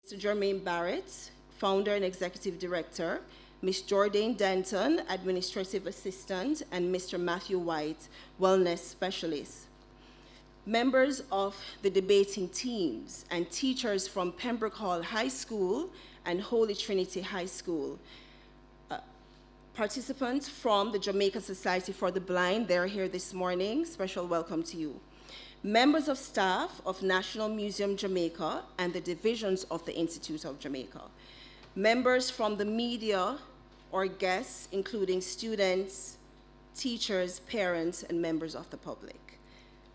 Mr. Jermaine Barrett, Founder and Executive Director, Ms. Jordan Denton, Administrative Assistant, and Mr. Matthew White, Wellness Specialist. Members of the debating teams and teachers from Pembroke Hall High School and Holy Trinity High School. Participants from the Jamaican Society for the Blind, they're here this morning. Special welcome to you. Members of staff of National Museum Jamaica and the divisions of the Institute of Jamaica. Members from the media or guests, including students, teachers, parents, and members of the public.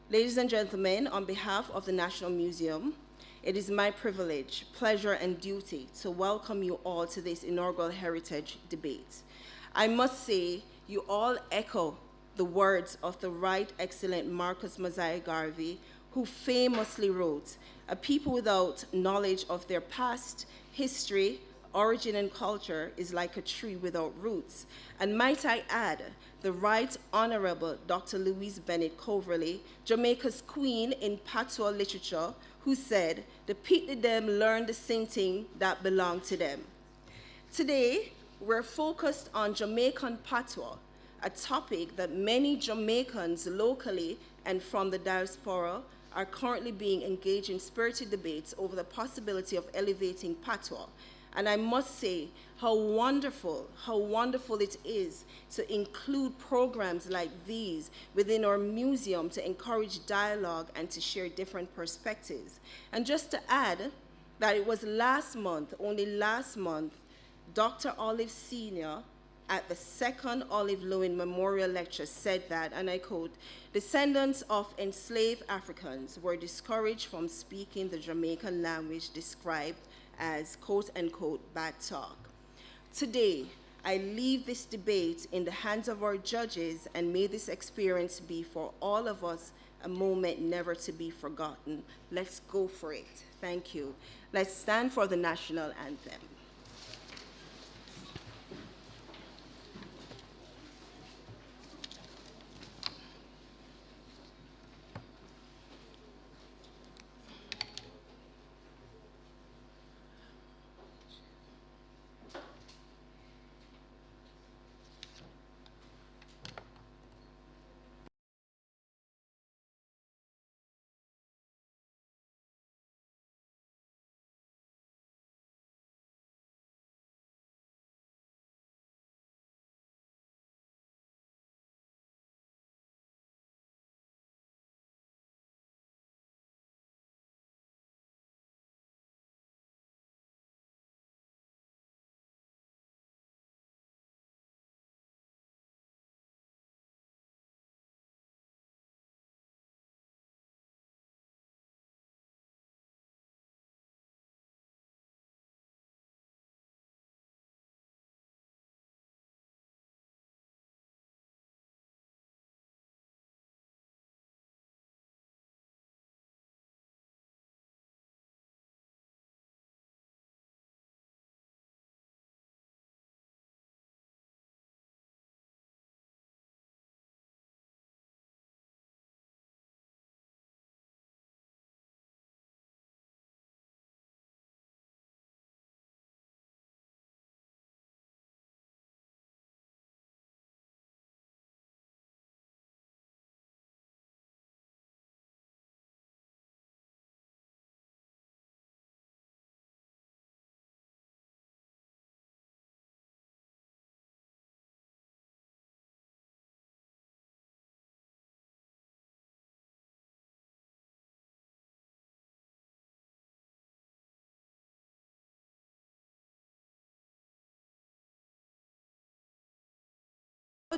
Ladies and gentlemen, on behalf of the National Museum, it is my privilege, pleasure, and duty to welcome you all to this inaugural heritage debate. I must say, you all echo the words of the Right Excellent Marcus Mosiah Garvey, who famously wrote, "A people without knowledge of their past, history, origin, and culture is like a tree without roots." And might I add, the Right Honorable Dr. Louise Bennett Coverley, Jamaica's queen in Patwa literature, who said, "The people them learn the same thing that belong to them." Today, we're focused on Jamaican Patois, a topic that many Jamaicans locally and from the diaspora are currently being engaged in spirited debates over the possibility of elevating Patois. And I must say how wonderful it is to include programs like these within our museum to encourage dialogue and to share different perspectives. And just to add that it was only last month, Dr. Olive Sr. at the second Olive Lewin Memorial Lecture said that, and I quote, "Descendants of enslaved Africans were discouraged from speaking the Jamaican language described as quote unquote bad talk." Today, I leave this debate in the hands of our judges, and may this experience be for all of us a moment never to be forgotten. Let's go for it. Thank you. Let's stand for the national anthem.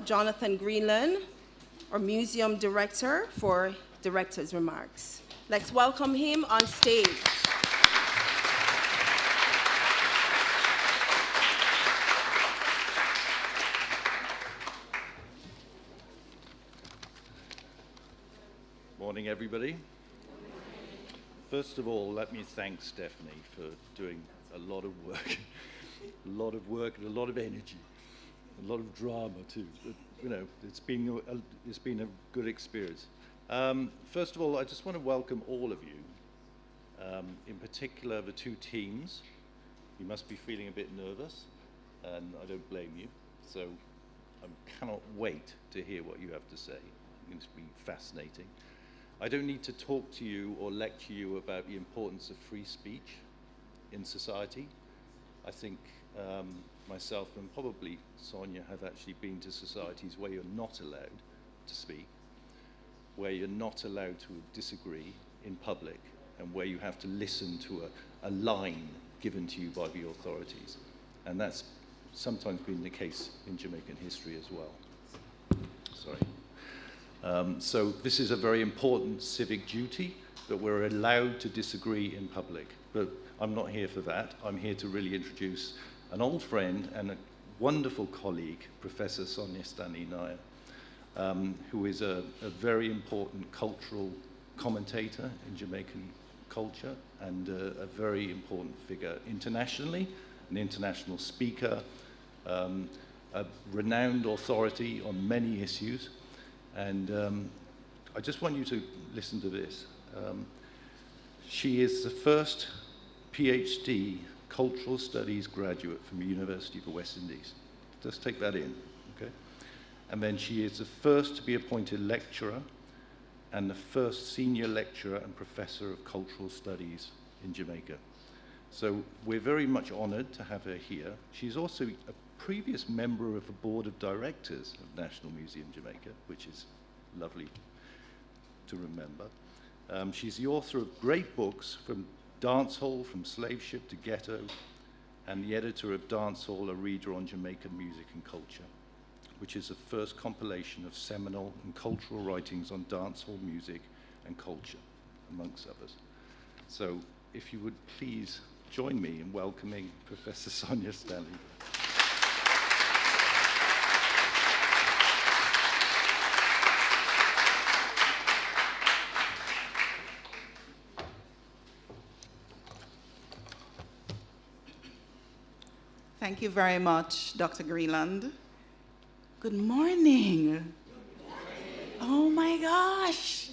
Jonathan Greenland, our museum director, for director's remarks. Let's welcome him on stage. Morning, everybody. First of all, let me thank Stephanie for doing a lot of work, and a lot of energy. A lot of drama too, but, you know, it's been a good experience. First of all, I just want to welcome all of you In particular, the two teams. You must be feeling a bit nervous, and I don't blame you. So I cannot wait to hear what you have to say. It's going to be fascinating. I don't need to talk to you or lecture you about the importance of free speech in society. I think myself and probably Sonjah have actually been to societies where you're not allowed to speak, where you're not allowed to disagree in public, and where you have to listen to a line given to you by the authorities. And that's sometimes been the case in Jamaican history as well. Sorry. So this is a very important civic duty, that we're allowed to disagree in public. But I'm not here for that. I'm here to really introduce an old friend and a wonderful colleague, Professor Stanley Niaah, who is a very important cultural commentator in Jamaican culture and a very important figure internationally, an international speaker, a renowned authority on many issues. And I just want you to listen to this. She is the first PhD Cultural Studies graduate from the University of the West Indies. Just take that in, okay? And then she is the first to be appointed lecturer and the first senior lecturer and professor of cultural studies in Jamaica. So we're very much honored to have her here. She's also a previous member of the board of directors of National Museum Jamaica, which is lovely to remember. She's the author of great books, from Dancehall, from Slave Ship to Ghetto, and the editor of Dancehall, a reader on Jamaican music and culture, which is the first compilation of seminal and cultural writings on dancehall music and culture, amongst others. So if you would please join me in welcoming Professor Sonjah Stanley. Thank you very much, Dr. Greenland. Good morning. Oh my gosh.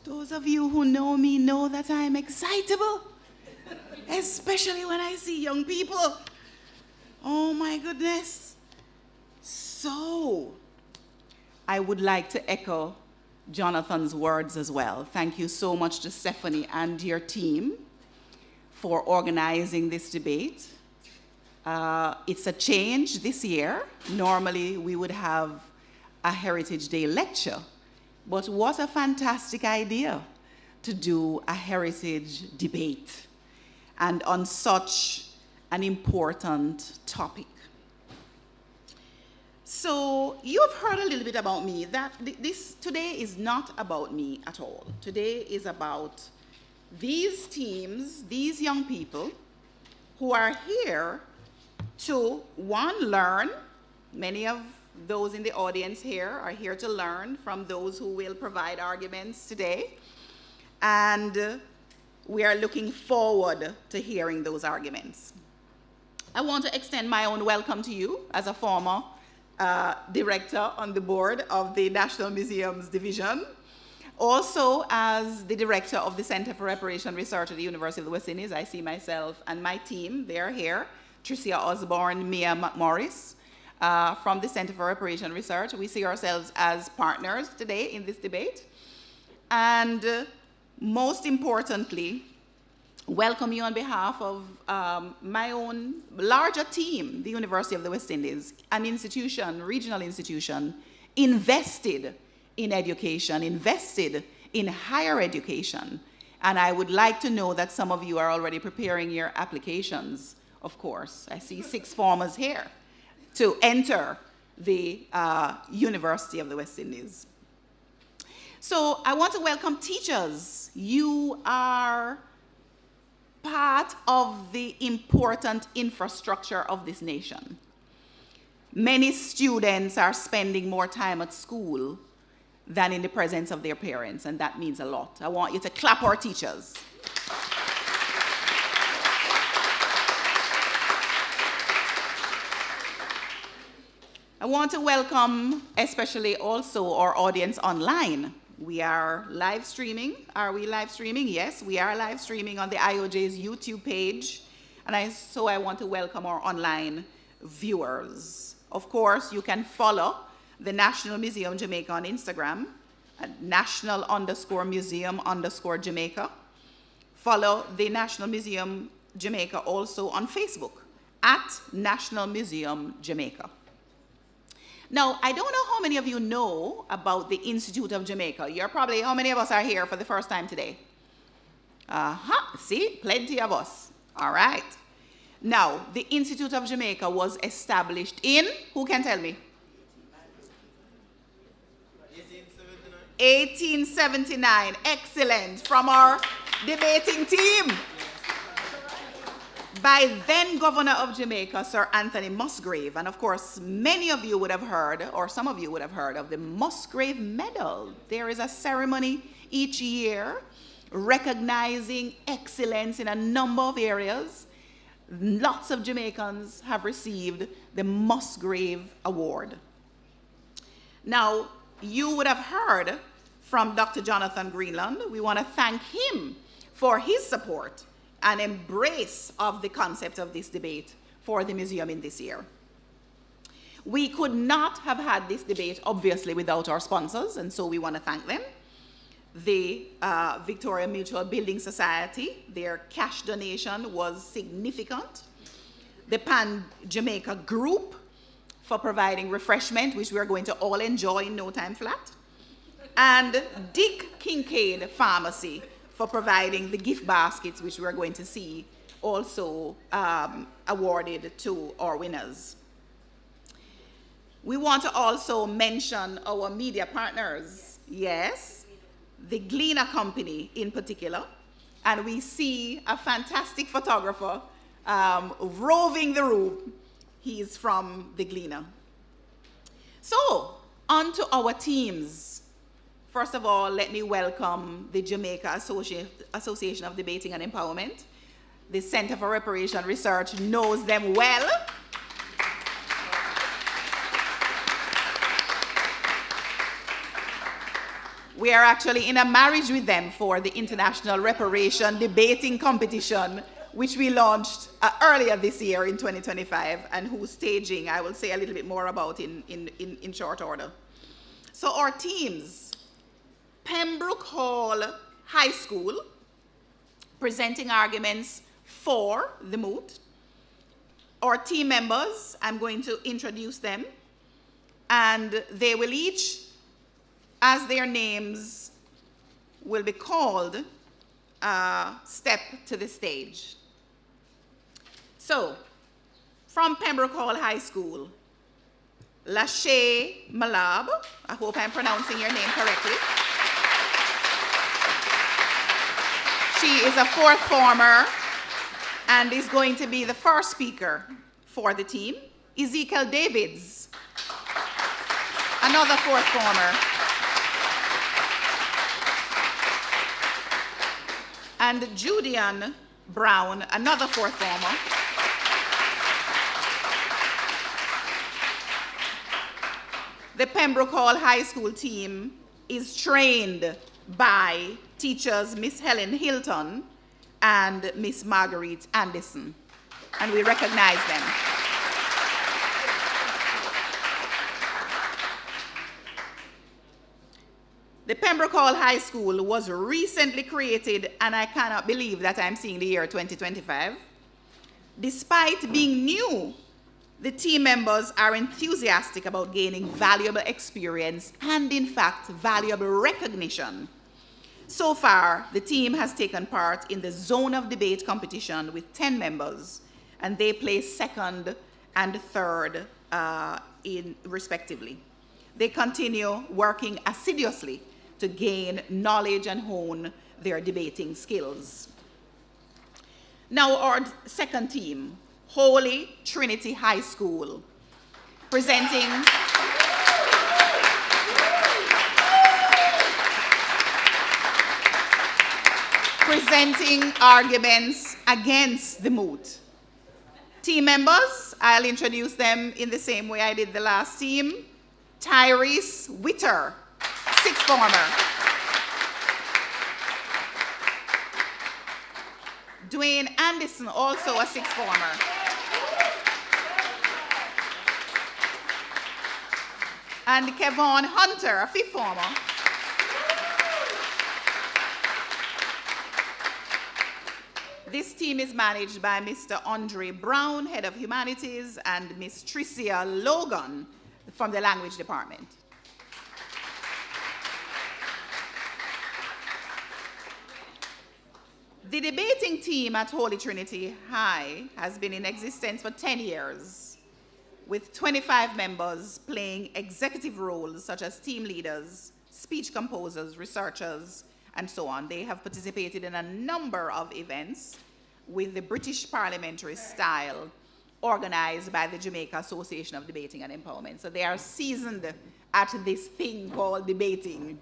Those of you who know me know that I'm excitable, especially when I see young people. Oh my goodness. So, I would like to echo Jonathan's words as well. Thank you so much to Stephanie and your team for organizing this debate. It's a change this year. Normally, we would have a Heritage Day lecture, but what a fantastic idea to do a heritage debate, and on such an important topic. So you've heard a little bit about me. That this today is not about me at all. Today is about these teams, these young people who are here to, one, learn. Many of those in the audience here are here to learn from those who will provide arguments today. And we are looking forward to hearing those arguments. I want to extend my own welcome to you as a former director on the board of the National Museums Division, also as the director of the Center for Reparation Research at the University of the West Indies. I see myself and my team, they are here. Tricia Osborne, Mia McMorris, from the Center for Reparation Research. We see ourselves as partners today in this debate. And most importantly, welcome you on behalf of my own larger team, the University of the West Indies, an institution, regional institution, invested in education, invested in higher education. And I would like to know that some of you are already preparing your applications. Of course, I see 6 formers here to enter the University of the West Indies. So I want to welcome teachers. You are part of the important infrastructure of this nation. Many students are spending more time at school than in the presence of their parents, and that means a lot. I want you to clap our teachers. I want to welcome especially also our audience online. We are live streaming. Are we live streaming? Yes, we are live streaming on the IOJ's YouTube page. And so I want to welcome our online viewers. Of course, you can follow the National Museum Jamaica on Instagram at national_museum_Jamaica. Follow the National Museum Jamaica also on Facebook at National Museum Jamaica. Now, I don't know how many of you know about the Institute of Jamaica. How many of us are here for the first time today? See, plenty of us. All right. Now, the Institute of Jamaica was established in, who can tell me? 1879. Excellent. From our debating team. By then Governor of Jamaica, Sir Anthony Musgrave. And of course, many of you would have heard, or some of you would have heard of the Musgrave Medal. There is a ceremony each year recognizing excellence in a number of areas. Lots of Jamaicans have received the Musgrave Award. Now, you would have heard from Dr. Jonathan Greenland. We want to thank him for his support and embrace of the concept of this debate for the museum in this year. We could not have had this debate, obviously, without our sponsors, and so we want to thank them. The Victoria Mutual Building Society, their cash donation was significant. The Pan Jamaica Group for providing refreshment, which we are going to all enjoy in no time flat. And Dick Kincaid Pharmacy for providing the gift baskets, which we're going to see also awarded to our winners. We want to also mention our media partners. Yes, the Gleaner Company in particular. And we see a fantastic photographer roving the room. He's from the Gleaner. So, on to our teams. First of all, let me welcome the Jamaica Association of Debating and Empowerment. The Center for Reparation Research knows them well. We are actually in a marriage with them for the International Reparation Debating Competition, which we launched earlier this year in 2025, and whose staging I will say a little bit more about in short order. So our teams: Pembroke Hall High School, presenting arguments for the moot. Our team members, I'm going to introduce them, and they will each, as their names will be called, step to the stage. So, from Pembroke Hall High School, Lachey Malab, I hope I'm pronouncing your name correctly. She is a fourth former and is going to be the first speaker for the team. Ezekiel Davids, another fourth former. And Judian Brown, another fourth former. The Pembroke Hall High School team is trained by teachers Miss Helen Hilton and Miss Marguerite Anderson, and we recognize them. The Pembroke Hall High School was recently created, and I cannot believe that I'm seeing the year 2025. Despite being new, the team members are enthusiastic about gaining valuable experience and, in fact, valuable recognition. So far, the team has taken part in the Zone of Debate competition with 10 members, and they placed second and third respectively. They continue working assiduously to gain knowledge and hone their debating skills. Now our second team, Holy Trinity High School, presenting arguments against the moot. Team members, I'll introduce them in the same way I did the last team. Tyrese Witter, sixth former. Dwayne Anderson, also a sixth former. And Kevon Hunter, a fifth former. This team is managed by Mr. Andre Brown, Head of Humanities, and Ms. Tricia Logan from the Language Department. The debating team at Holy Trinity High has been in existence for 10 years, with 25 members playing executive roles such as team leaders, speech composers, researchers, and so on. They have participated in a number of events with the British parliamentary style organized by the Jamaican Association of Debating and Empowerment. So they are seasoned at this thing called debating.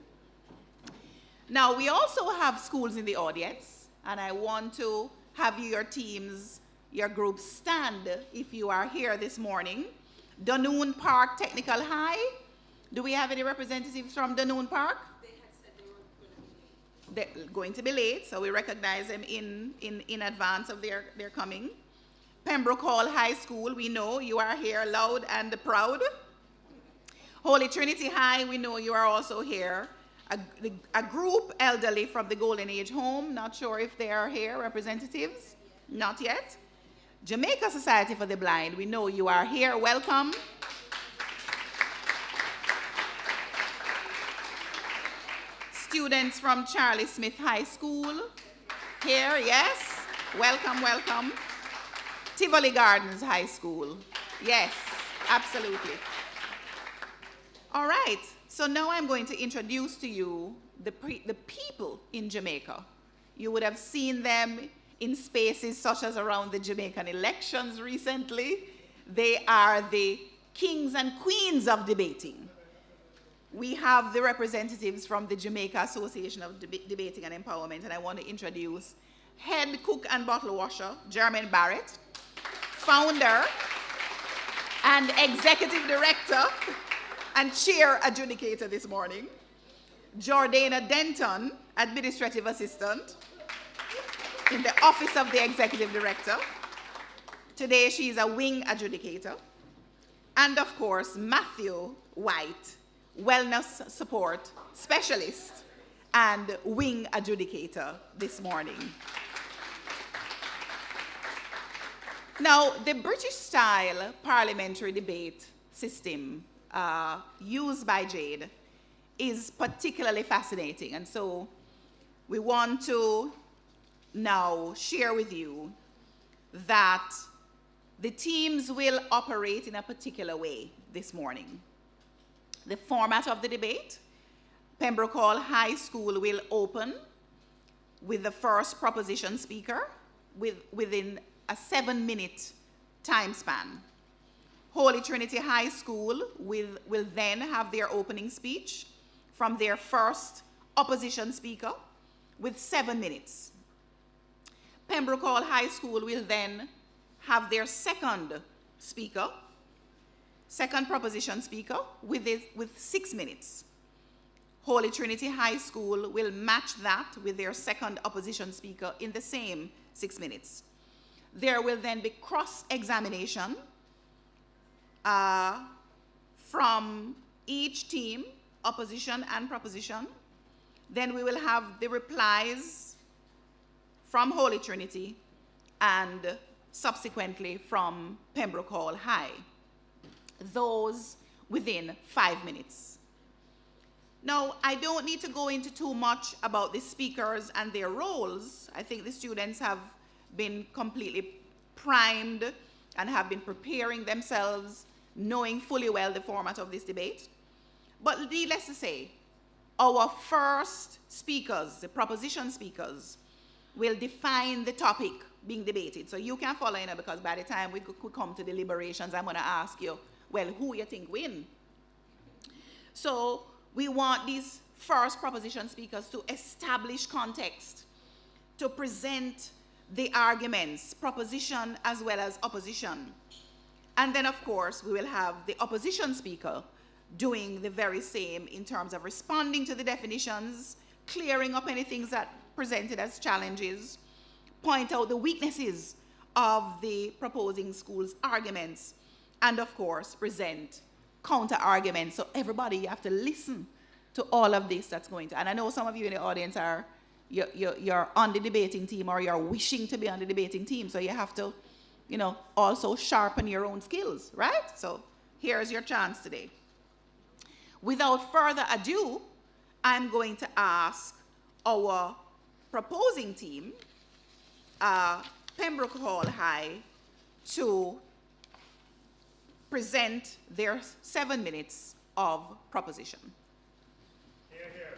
Now, we also have schools in the audience, and I want to have your teams, your groups stand if you are here this morning. Dunoon Park Technical High. Do we have any representatives from Dunoon Park? They're going to be late, so we recognize them in advance of their coming. Pembroke Hall High School, we know you are here loud and proud. Holy Trinity High, we know you are also here. A group elderly from the Golden Age Home, not sure if they are here, representatives, not yet. Jamaica Society for the Blind, we know you are here, welcome. Students from Charlie Smith High School, here, yes, welcome, welcome. Tivoli Gardens High School, yes, absolutely. All right, so now I'm going to introduce to you the people in Jamaica. You would have seen them in spaces such as around the Jamaican elections recently. They are the kings and queens of debating. We have the representatives from the Jamaican Association of Debating and Empowerment, and I want to introduce head cook and bottle washer, Jermaine Barrett, founder and executive director and chair adjudicator this morning, Jordana Denton, administrative assistant in the office of the executive director. Today she is a wing adjudicator. And of course, Matthew White, wellness support specialist and wing adjudicator this morning. Now, the British style parliamentary debate system used by JADE is particularly fascinating, and so we want to now share with you that the teams will operate in a particular way this morning. The format of the debate: Pembroke Hall High School will open with the first proposition speaker within a 7-minute time span. Holy Trinity High School will then have their opening speech from their first opposition speaker with 7 minutes. Pembroke Hall High School will then have their second proposition speaker with 6 minutes. Holy Trinity High School will match that with their second opposition speaker in the same 6 minutes. There will then be cross-examination from each team, opposition and proposition. Then we will have the replies from Holy Trinity and subsequently from Pembroke Hall High. Those within 5 minutes. Now, I don't need to go into too much about the speakers and their roles. I think the students have been completely primed and have been preparing themselves, knowing fully well the format of this debate. But needless to say, our first speakers, the proposition speakers, will define the topic being debated. So you can follow in, because by the time we come to deliberations, I'm going to ask you, well, who you think win? So we want these first proposition speakers to establish context, to present the arguments, proposition as well as opposition. And then, of course, we will have the opposition speaker doing the very same in terms of responding to the definitions, clearing up any things that presented as challenges, point out the weaknesses of the proposing school's arguments, and of course, present counter arguments. So everybody, you have to listen to all of this that's going to, and I know some of you in the audience are, you're on the debating team, or you're wishing to be on the debating team, so you have to, you know, also sharpen your own skills, right? So here's your chance today. Without further ado, I'm going to ask our proposing team, Pembroke Hall High, to present their 7 minutes of proposition. Hear, hear.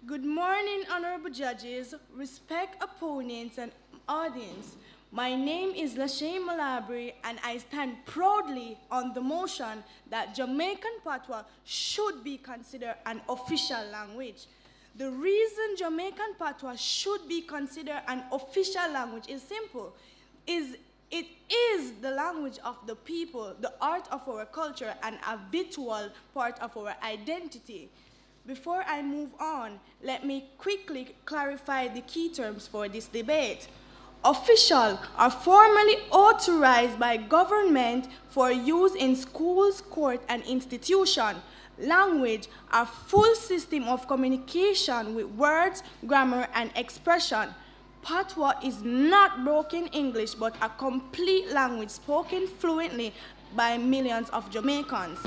Good morning, honorable judges, respect opponents and audience. My name is Lashane Malabry, and I stand proudly on the motion that Jamaican Patois should be considered an official language. The reason Jamaican Patois should be considered an official language is simple. It is the language of the people, the art of our culture, and a vital part of our identity. Before I move on, let me quickly clarify the key terms for this debate. Official are formally authorized by government for use in schools, court, and institution. Language, a full system of communication with words, grammar, and expression. Patois is not broken English, but a complete language spoken fluently by millions of Jamaicans.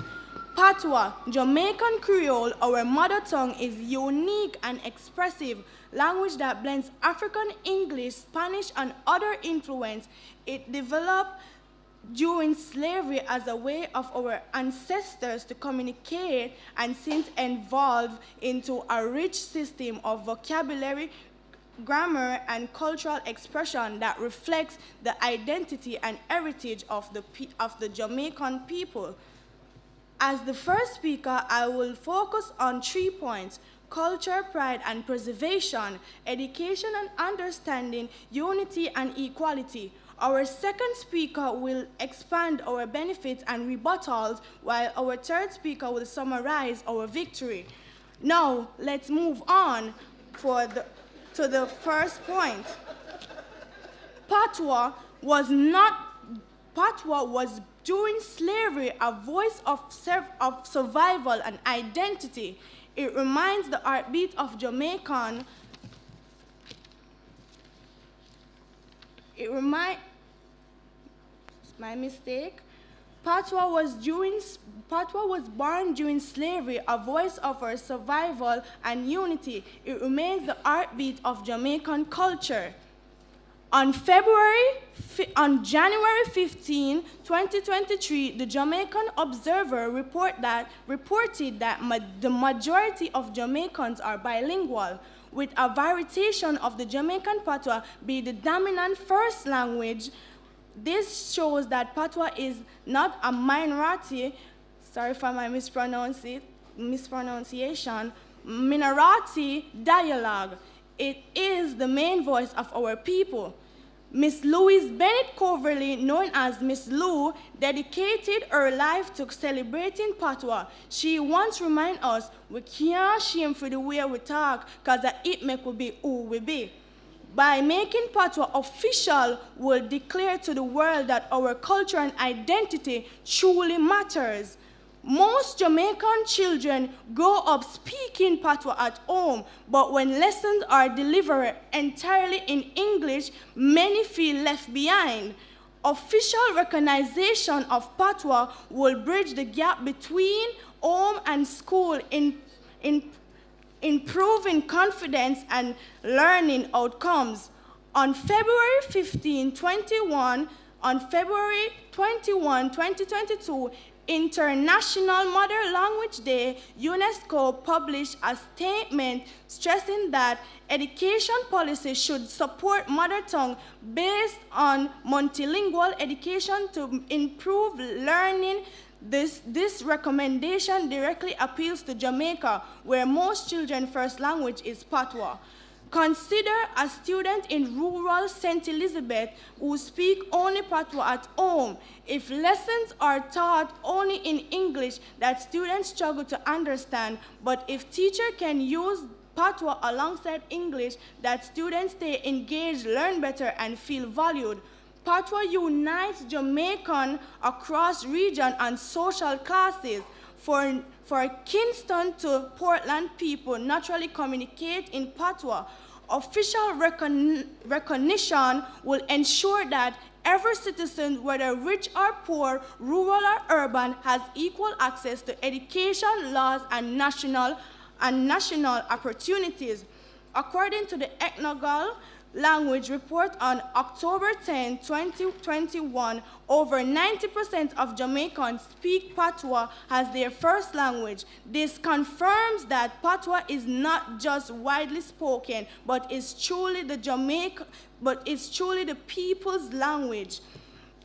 Patois, Jamaican Creole, our mother tongue, is unique and expressive language that blends African English, Spanish, and other influence. It developed during slavery as a way of our ancestors to communicate, and since evolved into a rich system of vocabulary, grammar, and cultural expression that reflects the identity and heritage of the Jamaican people. As the first speaker, I will focus on 3 points: culture, pride, and preservation, education and understanding, unity and equality. Our second speaker will expand our benefits and rebuttals, while our third speaker will summarize our victory. Now, let's move on to the first point. Patois was during slavery a voice of survival and identity. It reminds the heartbeat of Jamaican. My mistake. Patois was born during slavery, a voice of our survival and unity. It remains the heartbeat of Jamaican culture. On January 15, 2023, the Jamaican Observer reported that the majority of Jamaicans are bilingual, with a variation of the Jamaican Patois be the dominant first language. This shows that Patois is not a minority, sorry for my mispronunciation, minority dialogue. It is the main voice of our people. Miss Louise Bennett Coverley, known as Miss Lou, dedicated her life to celebrating Patois. She once reminded us, we can't shame for the way we talk, because it make we be who we be. By making Patois official, we'll declare to the world that our culture and identity truly matters. Most Jamaican children grow up speaking Patois at home, but when lessons are delivered entirely in English, many feel left behind. Official recognition of Patois will bridge the gap between home and school in improving confidence and learning outcomes. On February 21, 2022, International Mother Language Day, UNESCO published a statement stressing that education policy should support mother tongue based on multilingual education to improve learning. This recommendation directly appeals to Jamaica, where most children's first language is Patwa. Consider a student in rural St. Elizabeth who speak only Patwa at home. If lessons are taught only in English, that students struggle to understand. But if teacher can use Patwa alongside English, that students stay engaged, learn better, and feel valued. Patwa unites Jamaican across region and social classes. For Kingston to Portland, people naturally communicate in Patwa. Official recognition will ensure that every citizen, whether rich or poor, rural or urban, has equal access to education, laws, and national opportunities. According to the Ethnogal Language Report on October 10, 2021, over 90% of Jamaicans speak Patwa as their first language. This confirms that Patwa is not just widely spoken, but is truly the people's language.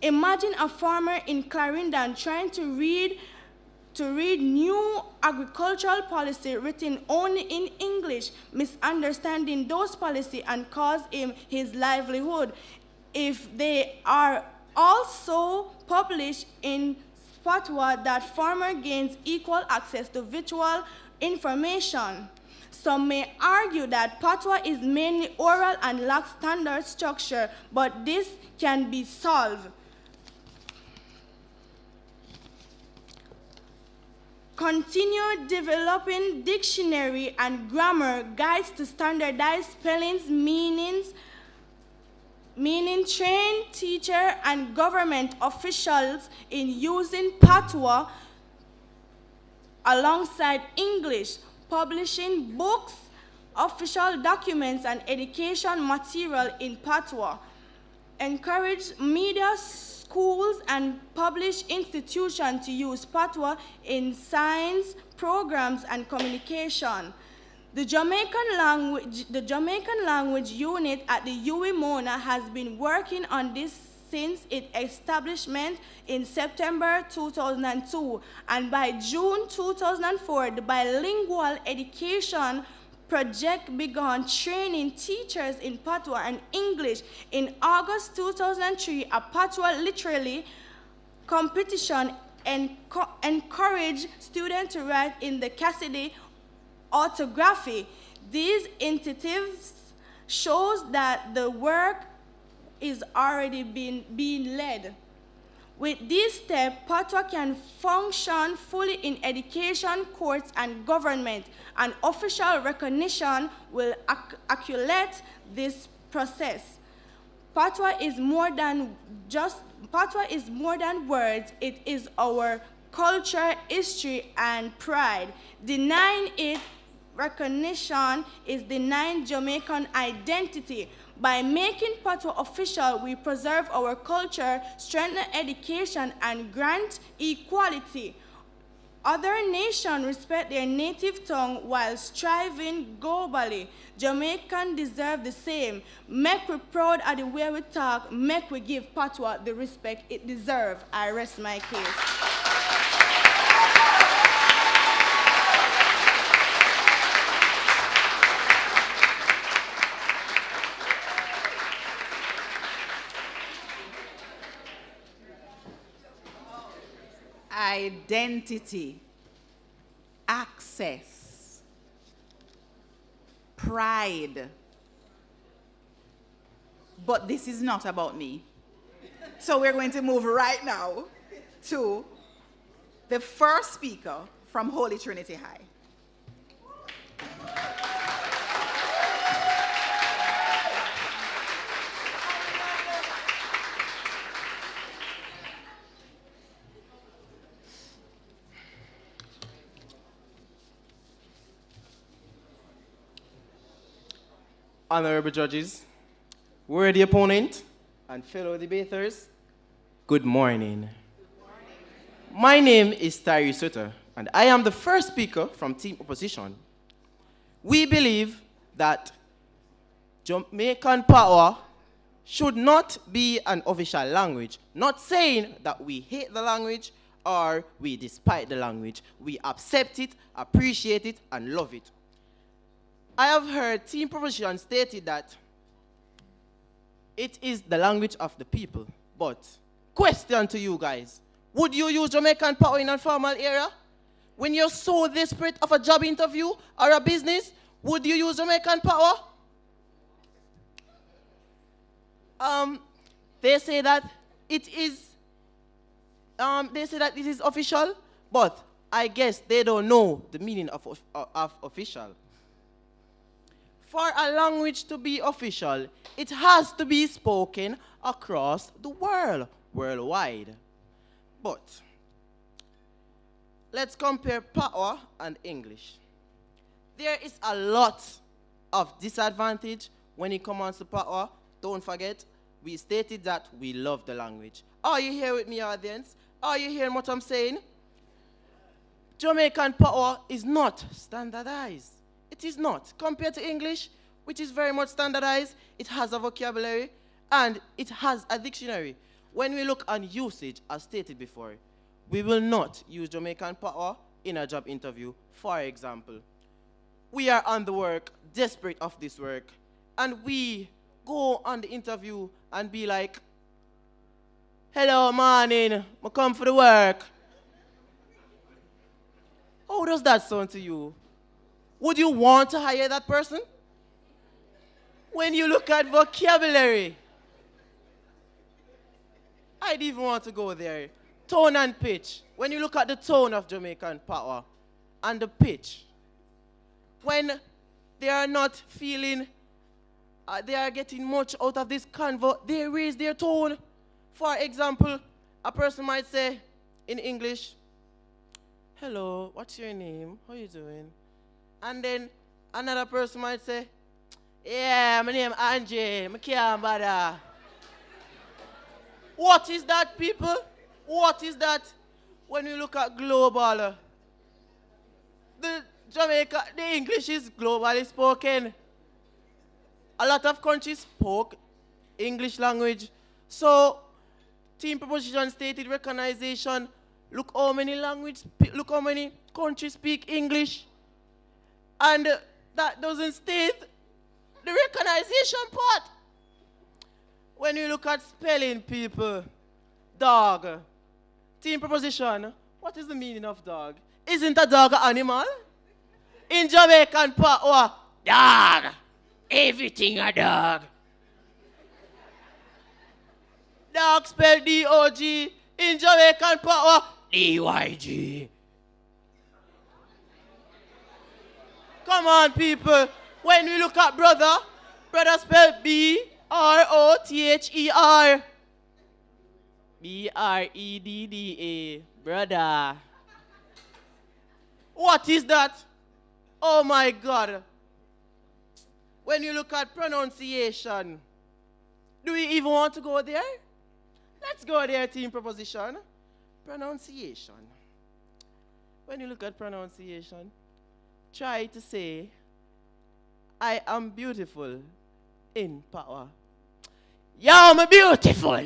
Imagine a farmer in Clarendon trying to read new agricultural policy written only in English, misunderstanding those policies and cause him his livelihood. If they are also published in Patwa, that farmer gains equal access to visual information. Some may argue that Patwa is mainly oral and lacks standard structure, but this can be solved. Continue developing dictionary and grammar guides to standardize spellings, meaning train teacher and government officials in using Patwa alongside English, publishing books, official documents, and education material in Patwa. Encourage media, schools, and published institutions to use Patwa in science programs and communication. The Jamaican language unit at the UWI Mona has been working on this since its establishment in September 2002, and by June 2004, the bilingual education project began training teachers in Patwa and English. In August 2003, a Patwa literary competition encouraged students to write in the Cassidy orthography. These initiatives shows that the work is already being led. With this step, Patwa can function fully in education, courts, and government, and official recognition will accelerate this process. Patwa is more than words. It is our culture, history, and pride. Denying it recognition is denying Jamaican identity. By making Patwa official, we preserve our culture, strengthen education, and grant equality. Other nations respect their native tongue while striving globally. Jamaicans deserve the same. Make we proud of the way we talk. Make we give Patwa the respect it deserves. I rest my case. Identity, access, pride. But this is not about me. So we're going to move right now to the first speaker from Holy Trinity High. Honorable judges, worthy opponent, and fellow debaters, good morning. My name is Tyree Sutter, and I am the first speaker from Team Opposition. We believe that Jamaican Patois should not be an official language, not saying that we hate the language or we despise the language. We accept it, appreciate it, and love it. I have heard Team Proposition stated that it is the language of the people. But, question to you guys. Would you use Jamaican Patois in a formal area? When you're so desperate of a job interview or a business, would you use Jamaican Patois? They say that it is official, but I guess they don't know the meaning of official. For a language to be official, it has to be spoken across the world, worldwide. But let's compare Patwa and English. There is a lot of disadvantage when it comes to Patwa. Don't forget, we stated that we love the language. Are you here with me, audience? Are you hearing what I'm saying? Jamaican Patois is not standardized. It is not. Compared to English, which is very much standardized, it has a vocabulary and it has a dictionary. When we look on usage, as stated before, we will not use Jamaican Patois in a job interview. For example, we are on the work, desperate of this work, and we go on the interview and be like, hello, morning, I come for the work. How does that sound to you? Would you want to hire that person? When you look at vocabulary, I didn't even want to go there. Tone and pitch. When you look at the tone of Jamaican Patois and the pitch, when they are not feeling they are getting much out of this convo, they raise their tone. For example, a person might say in English, hello, what's your name? How you doing? And then another person might say, yeah, my name Angie, I can't bother. What is that, people? What is that? When you look at global, the English is globally spoken. A lot of countries spoke English language. So, Team Proposition stated recognition. Look how many countries speak English. And that doesn't state the recognition part. When you look at spelling, people, dog, Team Proposition, what is the meaning of dog? Isn't a dog an animal? In Jamaican Patois, dog. Everything a dog. Dog spelled D-O-G. In Jamaican Patois, D-Y-G. Come on, people. When we look at brother spelled B-R-O-T-H-E-R. B-R-E-D-D-A. Brother. What is that? Oh my God. When you look at pronunciation, do we even want to go there? Let's go there, Team Proposition. Pronunciation. When you look at pronunciation, try to say, I am beautiful in Patwa. Yo, I'm beautiful.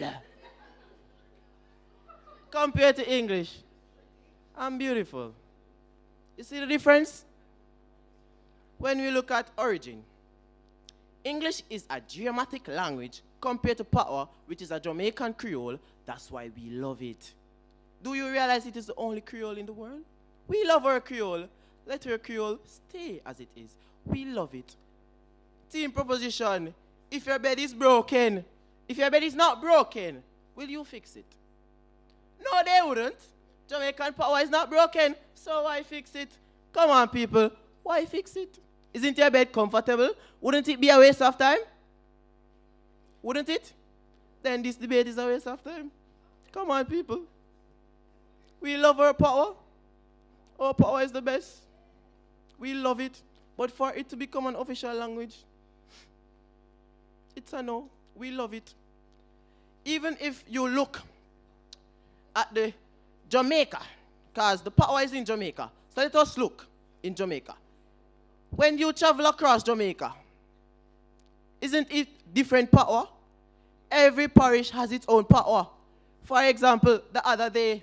Compared to English, I'm beautiful. You see the difference? When we look at origin, English is a dramatic language compared to Patwa, which is a Jamaican Creole. That's why we love it. Do you realize it is the only Creole in the world? We love our Creole. Let our Creole stay as it is. We love it. Team Proposition, if your bed is broken, if your bed is not broken, will you fix it? No, they wouldn't. Jamaican Patois is not broken, so why fix it? Come on, people. Why fix it? Isn't your bed comfortable? Wouldn't it be a waste of time? Wouldn't it? Then this debate is a waste of time. Come on, people. We love our Patwa. Our Patwa is the best. We love it. But for it to become an official language, it's a no. We love it. Even if you look at the Jamaica, because the Patwa is in Jamaica. So let us look in Jamaica. When you travel across Jamaica, isn't it different Patwa? Every parish has its own Patwa. For example, the other day,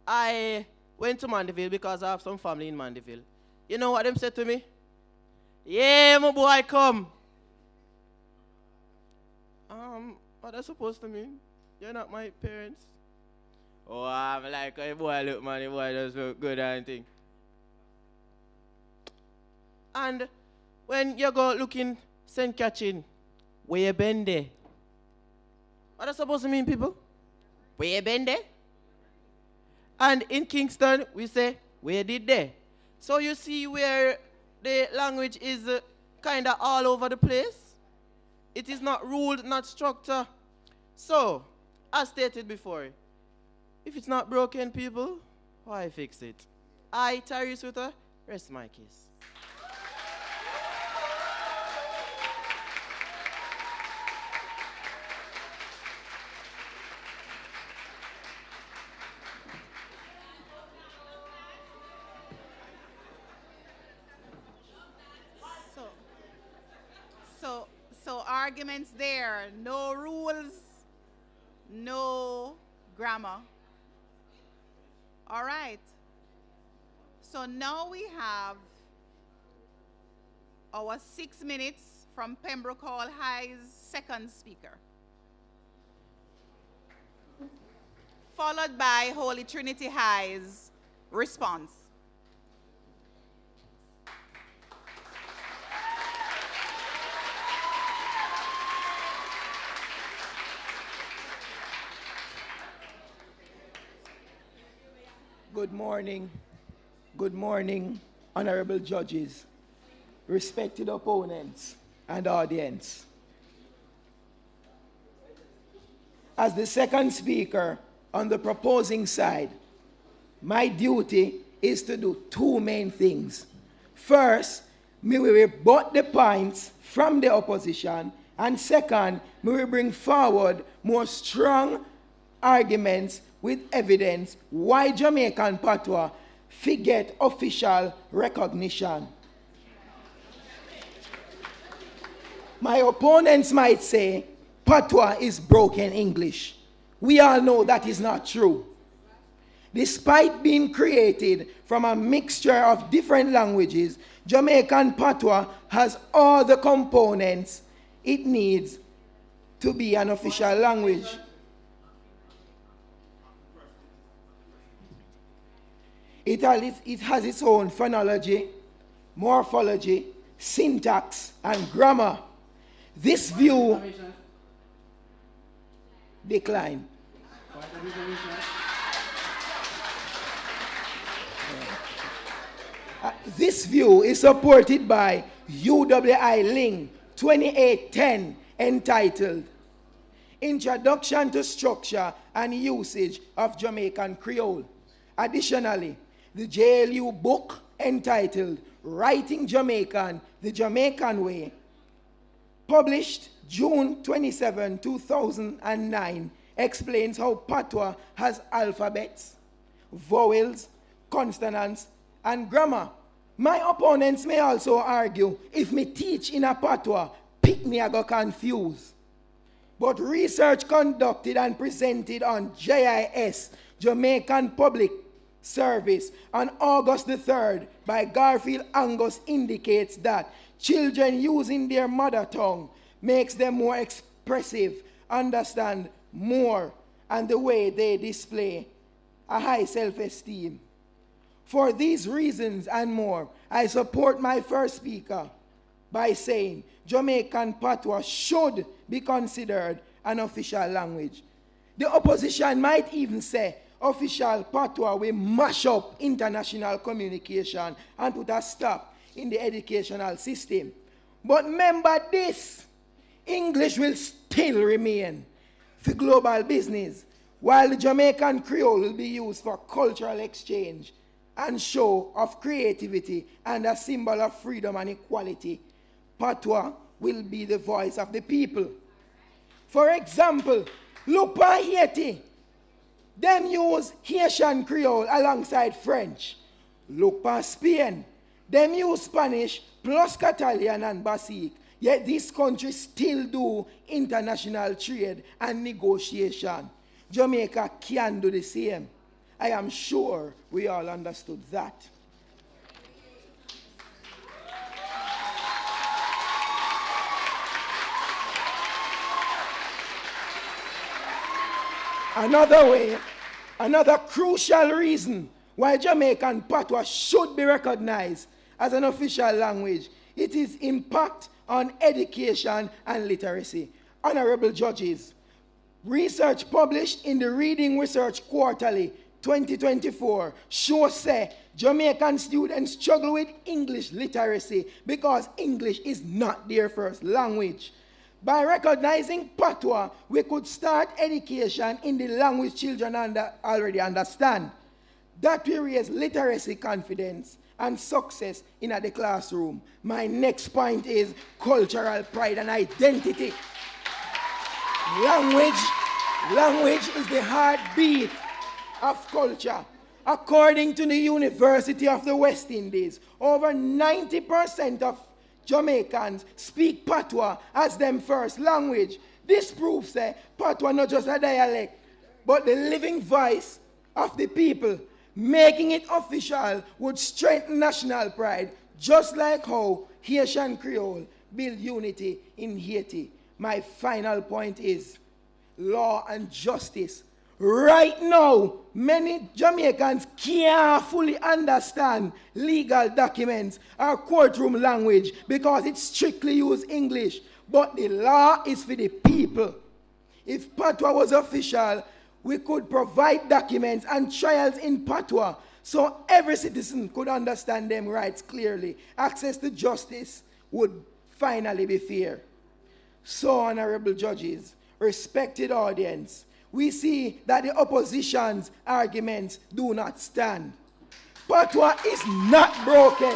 I went to Mandeville because I have some family in Mandeville. You know what them said to me? Yeah, my boy, come. What that's supposed to mean? You're not my parents. Oh, I'm like, hey, boy, look, man, the boy does look good and thing. And when you go looking, send catching, where you been there? What that's supposed to mean, people? Where you been there? And in Kingston, we say, where did they? So you see where the language is kind of all over the place. It is not ruled, not structured. So, as stated before, if it's not broken, people, why fix it? I, Tyree Sutter, rest my case. So arguments there, no rules, no grammar. All right. So now we have our 6 minutes from Pembroke Hall High's second speaker, followed by Holy Trinity High's response. Good morning, honorable judges, respected opponents, and audience. As the second speaker on the proposing side, my duty is to do two main things. First, me will rebut the points from the opposition, and second, me will bring forward more strong arguments with evidence why Jamaican Patois forget official recognition. My opponents might say Patois is broken English. We all know that is not true. Despite being created from a mixture of different languages, Jamaican Patois has all the components it needs to be an official language. It has its own phonology, morphology, syntax, and grammar. This view decline. This view is supported by UWI Ling 2810 entitled Introduction to Structure and Usage of Jamaican Creole. Additionally, the JLU book entitled Writing Jamaican, the Jamaican Way, published June 27, 2009, explains how Patois has alphabets, vowels, consonants, and grammar. My opponents may also argue if me teach in a Patois, me I go confused. But research conducted and presented on JIS, Jamaican Public Service, on August the 3rd by Garfield Angus indicates that children using their mother tongue makes them more expressive, understand more, and the way they display a high self-esteem. For these reasons and more, I support my first speaker by saying Jamaican Patois should be considered an official language. The opposition might even say official Patois will mash up international communication and put a stop in the educational system. But remember this, English will still remain for global business, while the Jamaican Creole will be used for cultural exchange and show of creativity and a symbol of freedom and equality. Patois will be the voice of the people. For example, look at Haiti. Them use Haitian Creole alongside French. Look at Spain. Them use Spanish plus Catalan and Basque. Yet this country still do international trade and negotiation. Jamaica can do the same. I am sure we all understood that. Another crucial reason why Jamaican Patois should be recognized as an official language, it is impact on education and literacy. Honorable judges, research published in the Reading Research Quarterly 2024 shows say Jamaican students struggle with English literacy because English is not their first language. By recognizing Patwa, we could start education in the language children already understand. That will raise literacy confidence and success in the classroom. My next point is cultural pride and identity. Language is the heartbeat of culture. According to the University of the West Indies, over 90% of Jamaicans speak Patwa as their first language. This proves that Patwa not just a dialect, but the living voice of the people. Making it official would strengthen national pride, just like how Haitian Creole build unity in Haiti. My final point is law and justice. Right now, many Jamaicans can't fully understand legal documents or courtroom language because it strictly uses English. But the law is for the people. If Patwa was official, we could provide documents and trials in Patwa so every citizen could understand them rights clearly. Access to justice would finally be fair. So, honorable judges, respected audience, we see that the opposition's arguments do not stand. Patwa is not broken.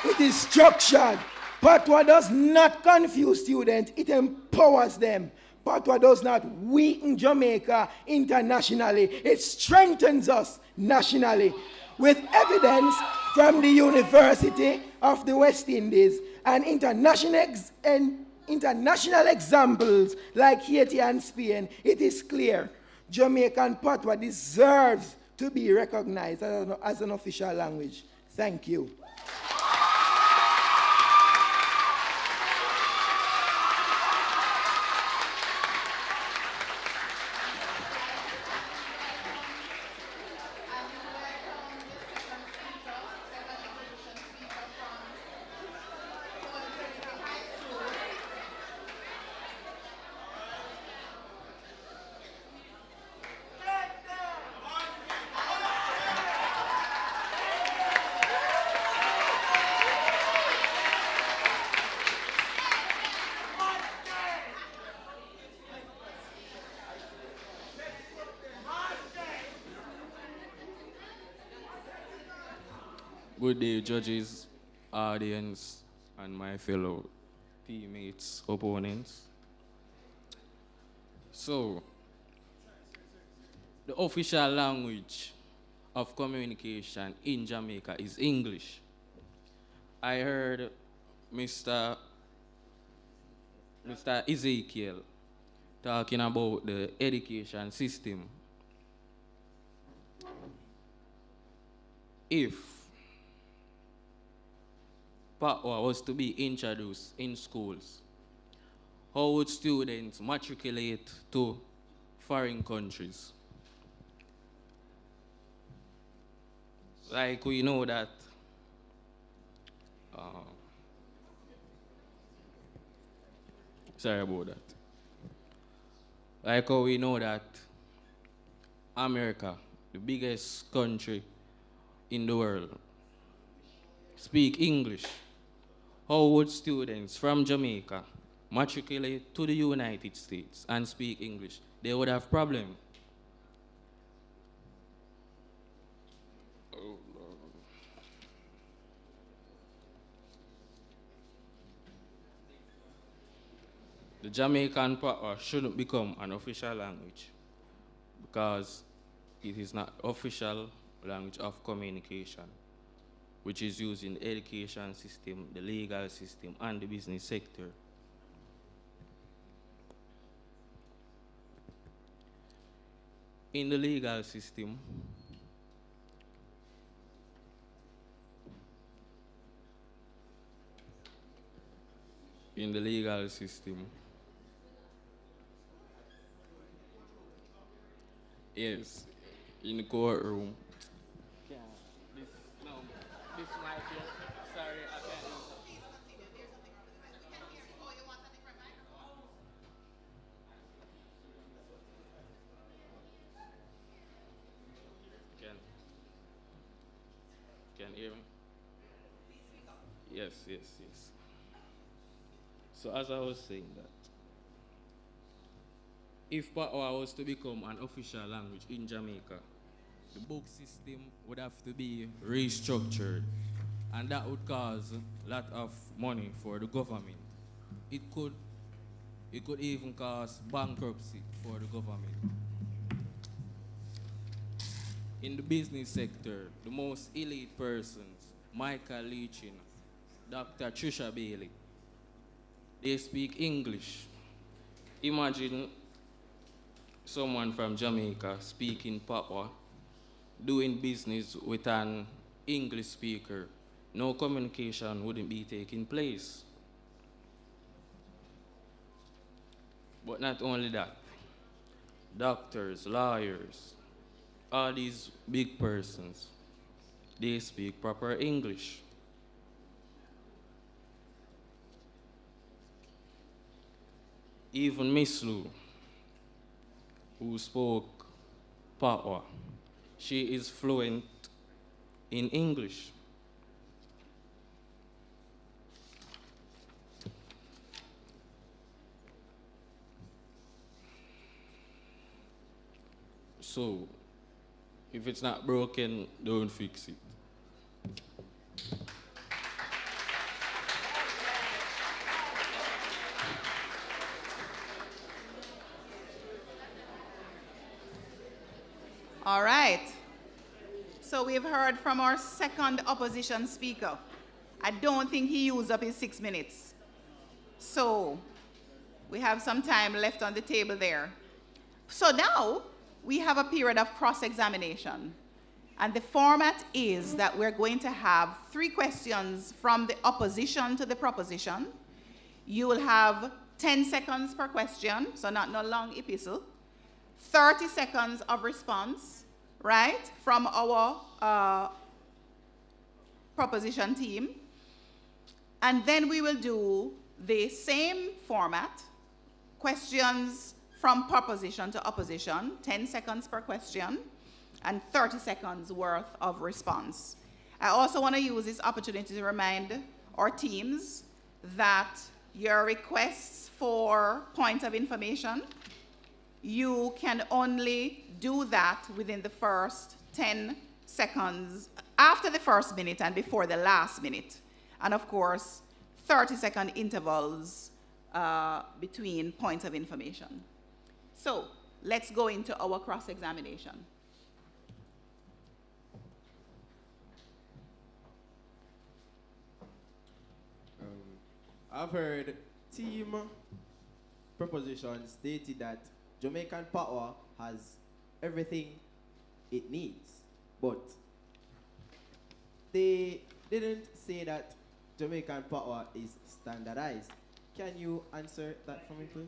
It is structured. Patwa does not confuse students, it empowers them. Patwa does not weaken Jamaica internationally, it strengthens us nationally. With evidence from the University of the West Indies and international examples like Haiti and Spain, it is clear Jamaican Patwa deserves to be recognized as an official language. Thank you. Good day, judges, audience, and my fellow teammates, opponents. So, the official language of communication in Jamaica is English. I heard Mr. Ezekiel talking about the education system. If Patwa was to be introduced in schools, how would students matriculate to foreign countries? Like we know that sorry about that. Like how we know that America, the biggest country in the world, speak English. How would students from Jamaica matriculate to the United States and speak English? They would have problems. Oh, Lord. The Jamaican Patois shouldn't become an official language because it is not official language of communication, which is used in the education system, the legal system, and the business sector. In the legal system, Yes, in the courtroom. Yeah, this, no, this mic here. Sorry, I can't use it. Can, can you hear me? Yes, yes, yes. So as I was saying that, if Patwa was to become an official language in Jamaica, the book system would have to be restructured, and that would cause a lot of money for the government. It could, it could even cause bankruptcy for the government. In the business sector, the most elite persons, Michael Leachin, Dr. Trisha Bailey, they speak English. Imagine someone from Jamaica speaking Patwa, doing business with an English speaker. No communication wouldn't be taking place. But not only that, doctors, lawyers, all these big persons, they speak proper English. Even Miss Lou, who spoke Patwa, she is fluent in English. So, if it's not broken, don't fix it. All right. So we've heard from our second opposition speaker. I don't think he used up his 6 minutes. So we have some time left on the table there. So now we have a period of cross-examination. And the format is that we're going to have 3 questions from the opposition to the proposition. You will have 10 seconds per question, so not no long epistle. 30 seconds of response, right, from our proposition team. And then we will do the same format, questions from proposition to opposition, 10 seconds per question, and 30 seconds worth of response. I also want to use this opportunity to remind our teams that your requests for points of information, you can only do that within the first 10 seconds, after the first minute and before the last minute. And of course, 30-second intervals between points of information. So let's go into our cross-examination. I've heard team proposition stated that Jamaican Patois has everything it needs, but they didn't say that Jamaican Patois is standardized. Can you answer that for me, please?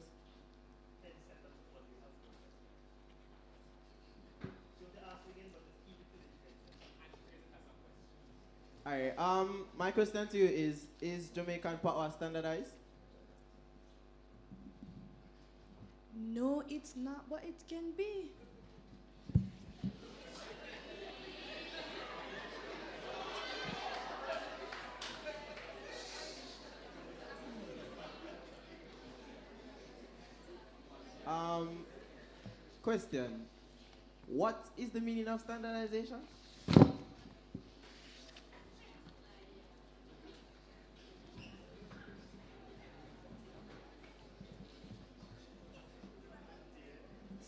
All right. My question to you is Jamaican Patois standardized? No, it's not, but it can be. Question. What is the meaning of standardization?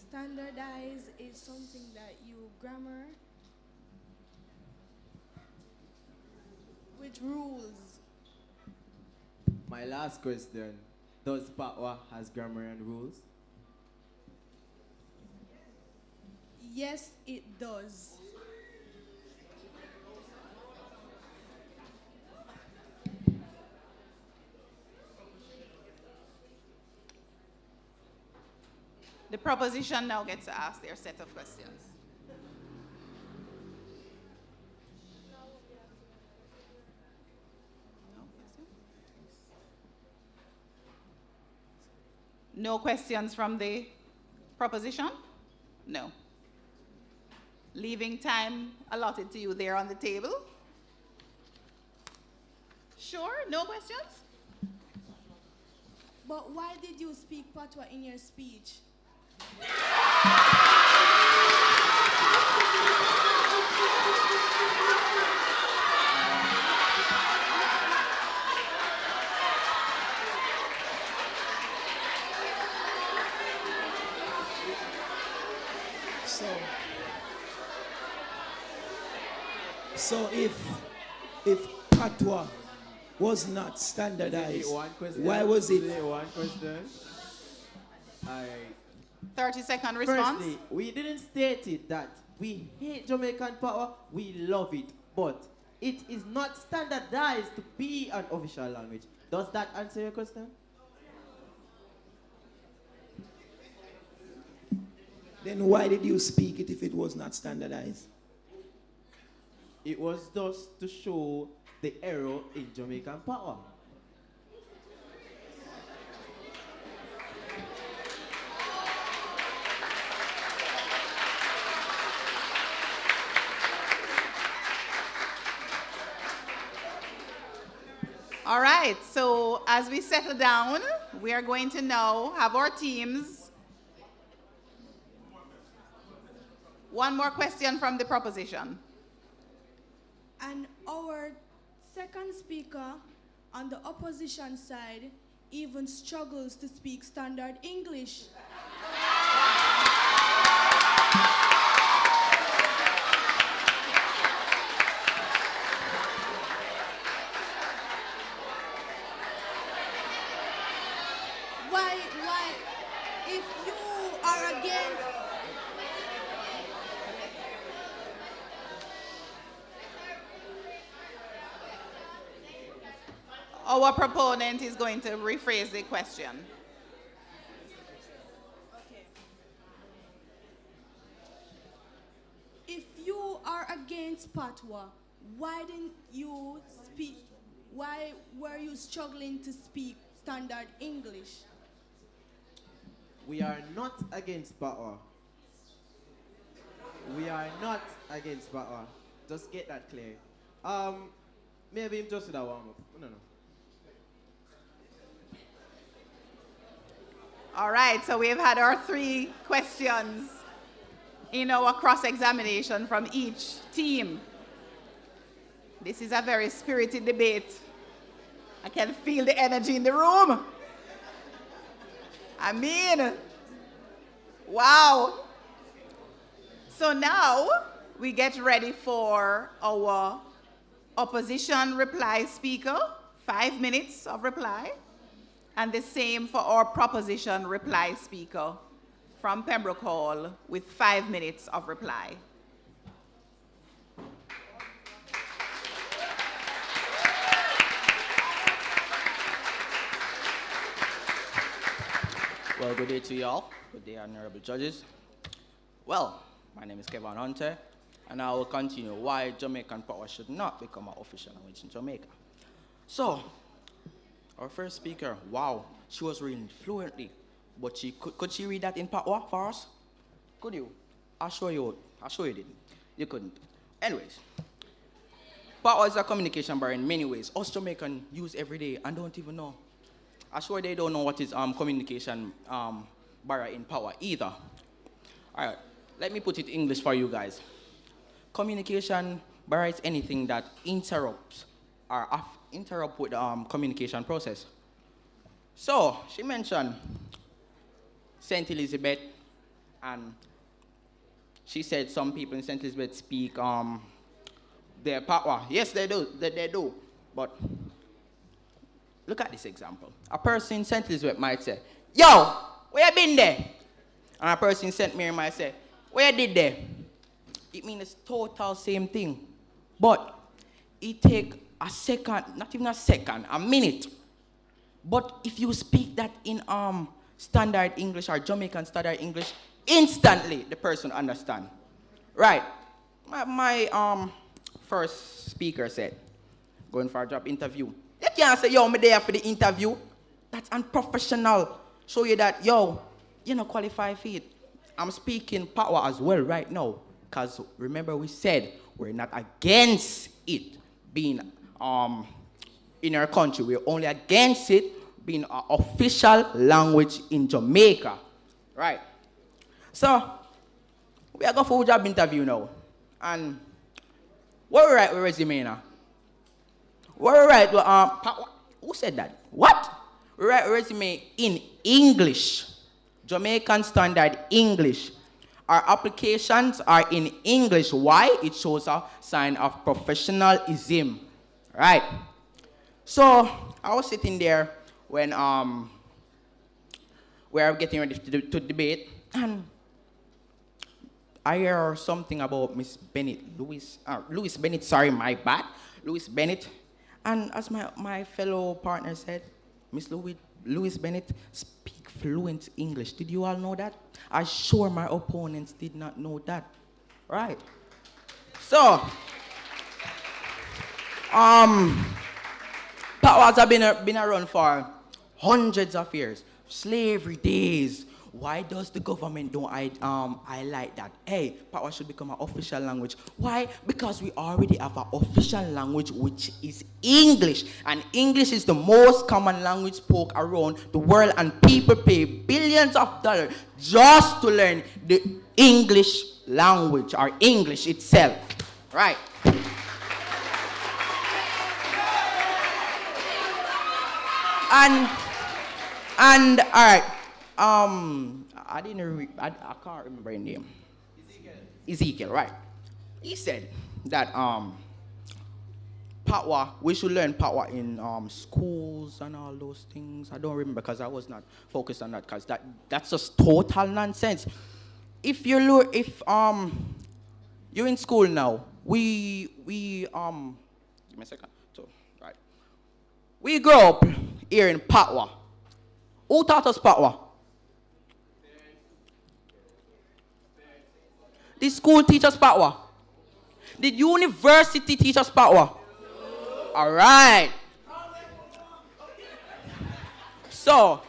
Standardize is something that you grammar with rules. My last question. Does Patwa has grammar and rules? Yes, it does. The proposition now gets to ask their set of questions. No questions from the proposition? No. Leaving time allotted to you there on the table? Sure, no questions? But why did you speak Patwa in your speech? So if Patwa was not standardized, why was it? One question. 30-second response. Firstly, we didn't state it that we hate Jamaican Patois, we love it, but it is not standardized to be an official language. Does that answer your question? Then why did you speak it if it was not standardized? It was just to show the error in Jamaican Patois. All right, so as we settle down, we are going to now have our teams. One more question from the proposition. And our second speaker on the opposition side even struggles to speak standard English. Why, if you are against... Our proponent is going to rephrase the question. Okay. If you are against Patwa, why didn't you speak? Why were you struggling to speak standard English? We are not against Patwa. We are not against Patwa. Just get that clear. Maybe I'm just with a warm up. No. All right, so we've had our 3 questions in our cross-examination from each team. This is a very spirited debate. I can feel the energy in the room. I mean, wow. So now we get ready for our opposition reply speaker, 5 minutes of reply. And the same for our proposition reply speaker from Pembroke Hall with 5 minutes of reply. Well, good day to you all. Good day, honorable judges. Well, my name is Kevin Hunter, and I will continue why Jamaican Patois should not become an official language in Jamaica. So, our first speaker, wow, she was reading fluently, but she could she read that in Patois for us? Could you? I'll show you didn't. You couldn't. Anyways, Patois is a communication barrier in many ways. Us Jamaicans use every day and don't even know. I'm sure they don't know what is communication barrier in Patois either. All right, let me put it in English for you guys. Communication barrier is anything that interrupts or interrupt with the communication process. So, she mentioned St. Elizabeth, and she said some people in St. Elizabeth speak their Patwa. Yes, they do, but look at this example. A person in St. Elizabeth might say, yo, where you been there? And a person in St. Mary might say, where you did there? It means it's total same thing, but it take a second, not even a second, a minute. But if you speak that in standard English or Jamaican standard English, instantly the person understand. Right. My first speaker said, going for a job interview. You can't say, yo, I'm there for the interview. That's unprofessional. Show you that, yo, you're not qualified for it. I'm speaking Patwa as well right now. Because remember we said we're not against it being in our country. We're only against it being an official language in Jamaica. Right. So, we are going for a job interview now. And what we write with resume now? What we write with, who said that? What? We write resume in English. Jamaican Standard English. Our applications are in English. Why? It shows a sign of professionalism. Right. So, I was sitting there when we are getting ready to debate, and I hear something about Miss Bennett, Louis Bennett, sorry, my bad, Louis Bennett. And as my fellow partner said, Miss Louis Bennett speak fluent English. Did you all know that? I'm sure my opponents did not know that. Right. So, Patwas have been around for hundreds of years. Slavery days. Why does the government don't highlight that? Hey, Patwa should become an official language. Why? Because we already have an official language which is English. And English is the most common language spoke around the world, and people pay billions of dollars just to learn the English language, or English itself. Right. And all right. I can't remember his name. Ezekiel, right. He said that Patwa, we should learn Patwa in schools and all those things. I don't remember because I was not focused on that, because that's just total nonsense. If you're in school now, we give me a second. So, right. We grew up here in Patwa. Who taught us Patwa? The school teaches Patwa. The university teaches Patwa. All right. So,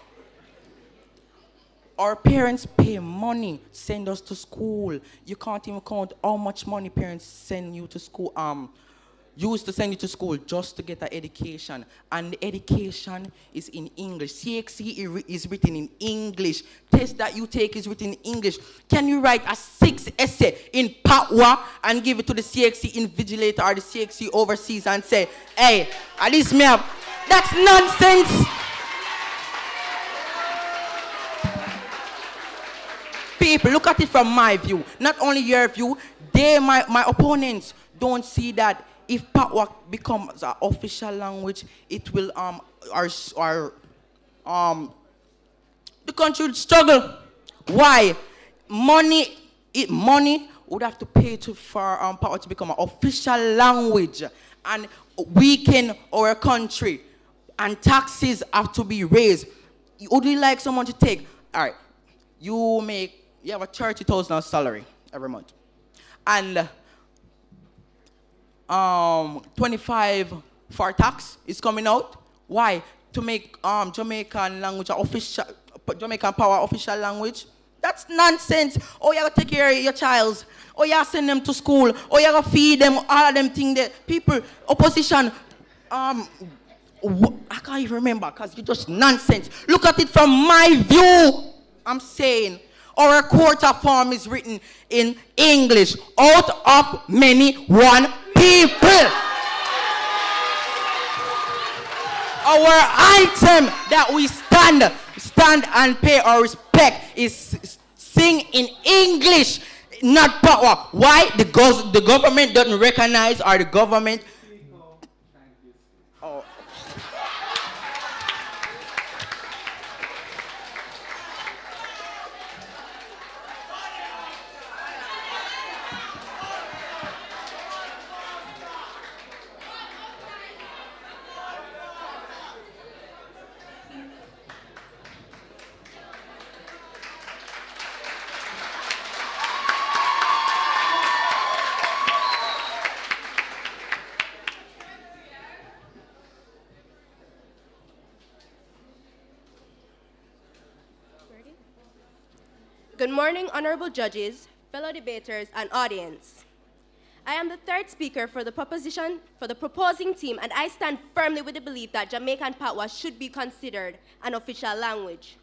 our parents pay money, send us to school. You can't even count how much money parents send you to school. Used to send you to school just to get an education, and the education is in English. CXC is written in English. Test that you take is written in English. Can you write a 6 essay in Patwa and give it to the CXC invigilator or the CXC overseas and say, hey, at least me up? That's nonsense. People, look at it from my view. Not only your view, my opponents don't see that if Patwa becomes an official language, it will the country would struggle. Why? Money would have to pay for Patwa to become an official language and weaken our country, and taxes have to be raised. Would you like someone to take? All right, you have a 30,000 salary every month, and 25 for tax is coming out. Why? To make Jamaican language official, Jamaican Power official language. That's nonsense. Oh, you gotta take care of your child. Oh, you gotta send them to school. Oh, you gotta feed them. All of them things that people, opposition, I can't even remember because you're just nonsense. Look at it from my view. I'm saying our quarter form is written in English. Out of many, one people. Our item that we stand and pay our respect is sing in English, not Patwa. Why? The government doesn't recognize, or the government. Oh. Good morning, honorable judges, fellow debaters, and audience. I am the third speaker for the proposing team, and I stand firmly with the belief that Jamaican Patois should be considered an official language.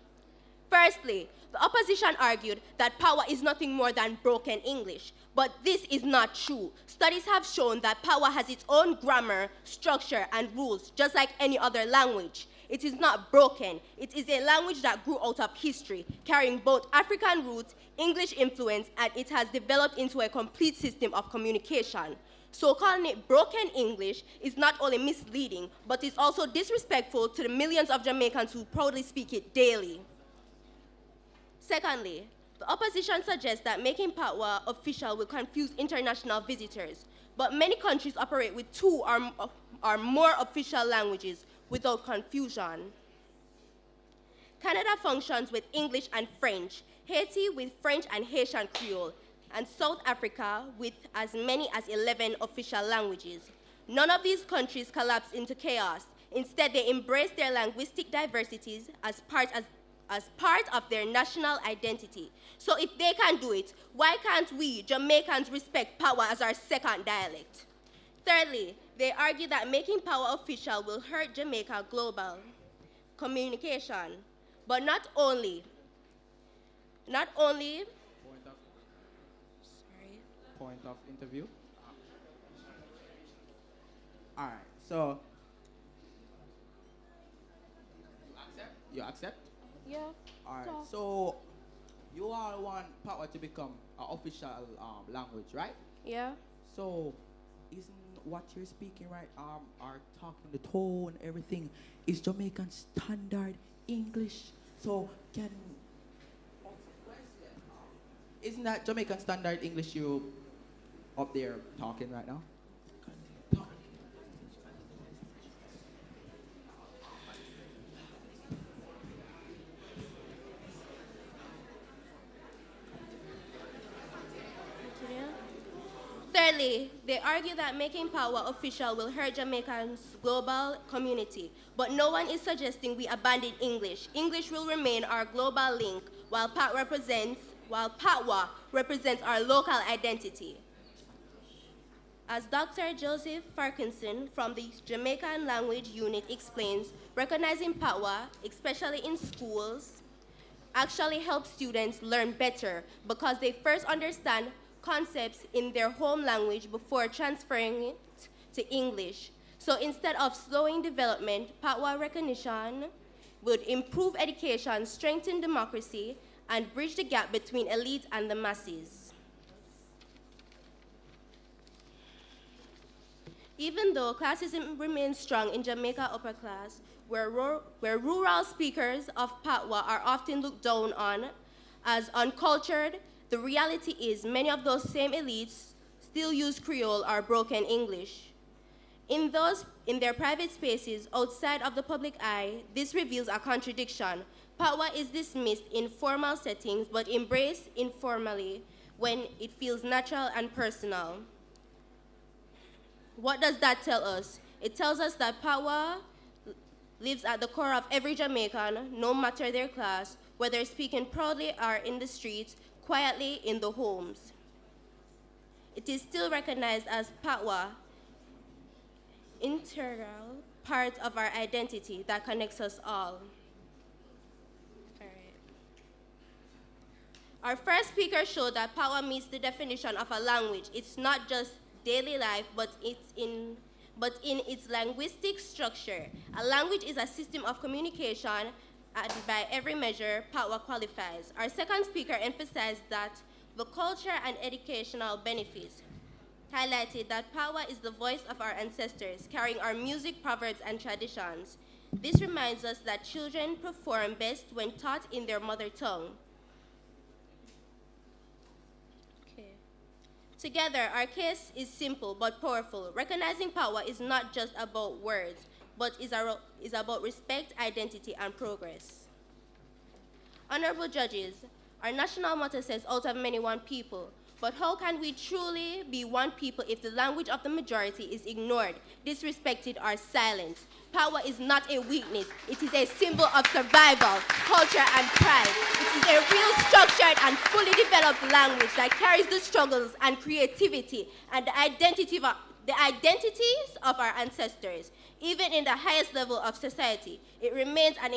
Firstly, the opposition argued that Patwa is nothing more than broken English, but this is not true. Studies have shown that Patwa has its own grammar, structure, and rules, just like any other language. It is not broken. It is a language that grew out of history, carrying both African roots, English influence, and it has developed into a complete system of communication. So calling it broken English is not only misleading, but is also disrespectful to the millions of Jamaicans who proudly speak it daily. Secondly, the opposition suggests that making Patwa official will confuse international visitors, but many countries operate with two or more official languages without confusion. Canada functions with English and French, Haiti with French and Haitian Creole, and South Africa with as many as 11 official languages. None of these countries collapse into chaos. Instead, they embrace their linguistic diversities as part of their national identity. So if they can do it, why can't we, Jamaicans, respect Patwa as our second dialect? Thirdly, they argue that making Patwa official will hurt Jamaica global communication. But not only. Point of interview. All right, so you accept? Yeah. All right, so you all want Patwa to become an official language, right? Yeah. So isn't what you're speaking right, are talking, the tone, everything is Jamaican standard English? So isn't that Jamaican standard English you up there talking right now? Thirdly, they argue that making Patwa official will hurt Jamaicans' global community, but no one is suggesting we abandon English. English will remain our global link, while Patwa represents our local identity. As Dr. Joseph Farquharson from the Jamaican Language Unit explains, recognizing Patwa, especially in schools, actually helps students learn better because they first understand concepts in their home language before transferring it to English. So instead of slowing development, Patwa recognition would improve education, strengthen democracy, and bridge the gap between elite and the masses. Even though classism remains strong in Jamaica upper class, where rural speakers of Patwa are often looked down on as uncultured, the reality is many of those same elites still use Creole or broken English. In their private spaces outside of the public eye, this reveals a contradiction. Patwa is dismissed in formal settings but embraced informally when it feels natural and personal. What does that tell us? It tells us that Patwa lives at the core of every Jamaican, no matter their class, whether speaking proudly or in the streets, quietly in the homes. It is still recognized as Patwa, integral part of our identity that connects us all. Our first speaker showed that Patwa meets the definition of a language. It's not just daily life, but in its linguistic structure. A language is a system of communication, and by every measure, Patwa qualifies. Our second speaker emphasized that the culture and educational benefits, highlighted that Patwa is the voice of our ancestors, carrying our music, proverbs, and traditions. This reminds us that children perform best when taught in their mother tongue. Together, our case is simple but powerful. Recognizing Patwa is not just about words, but is about respect, identity, and progress. Honorable judges, our national motto says, out of many, one people. But how can we truly be one people if the language of the majority is ignored, disrespected, or silenced? Patwa is not a weakness. It is a symbol of survival, culture, and pride. It is a real structured and fully developed language that carries the struggles and creativity and the identities of our ancestors. Even in the highest level of society, it remains an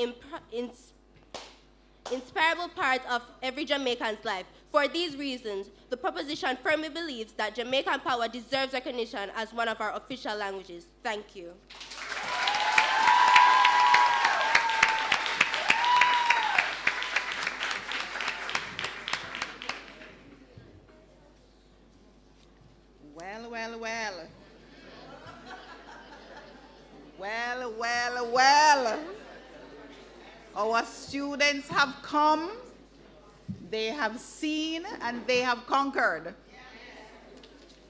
inspirable part of every Jamaican's life. For these reasons, the proposition firmly believes that Jamaican Patois deserves recognition as one of our official languages. Thank you. Well, well, well. Well, well, well. Our students have come, they have seen, and they have conquered.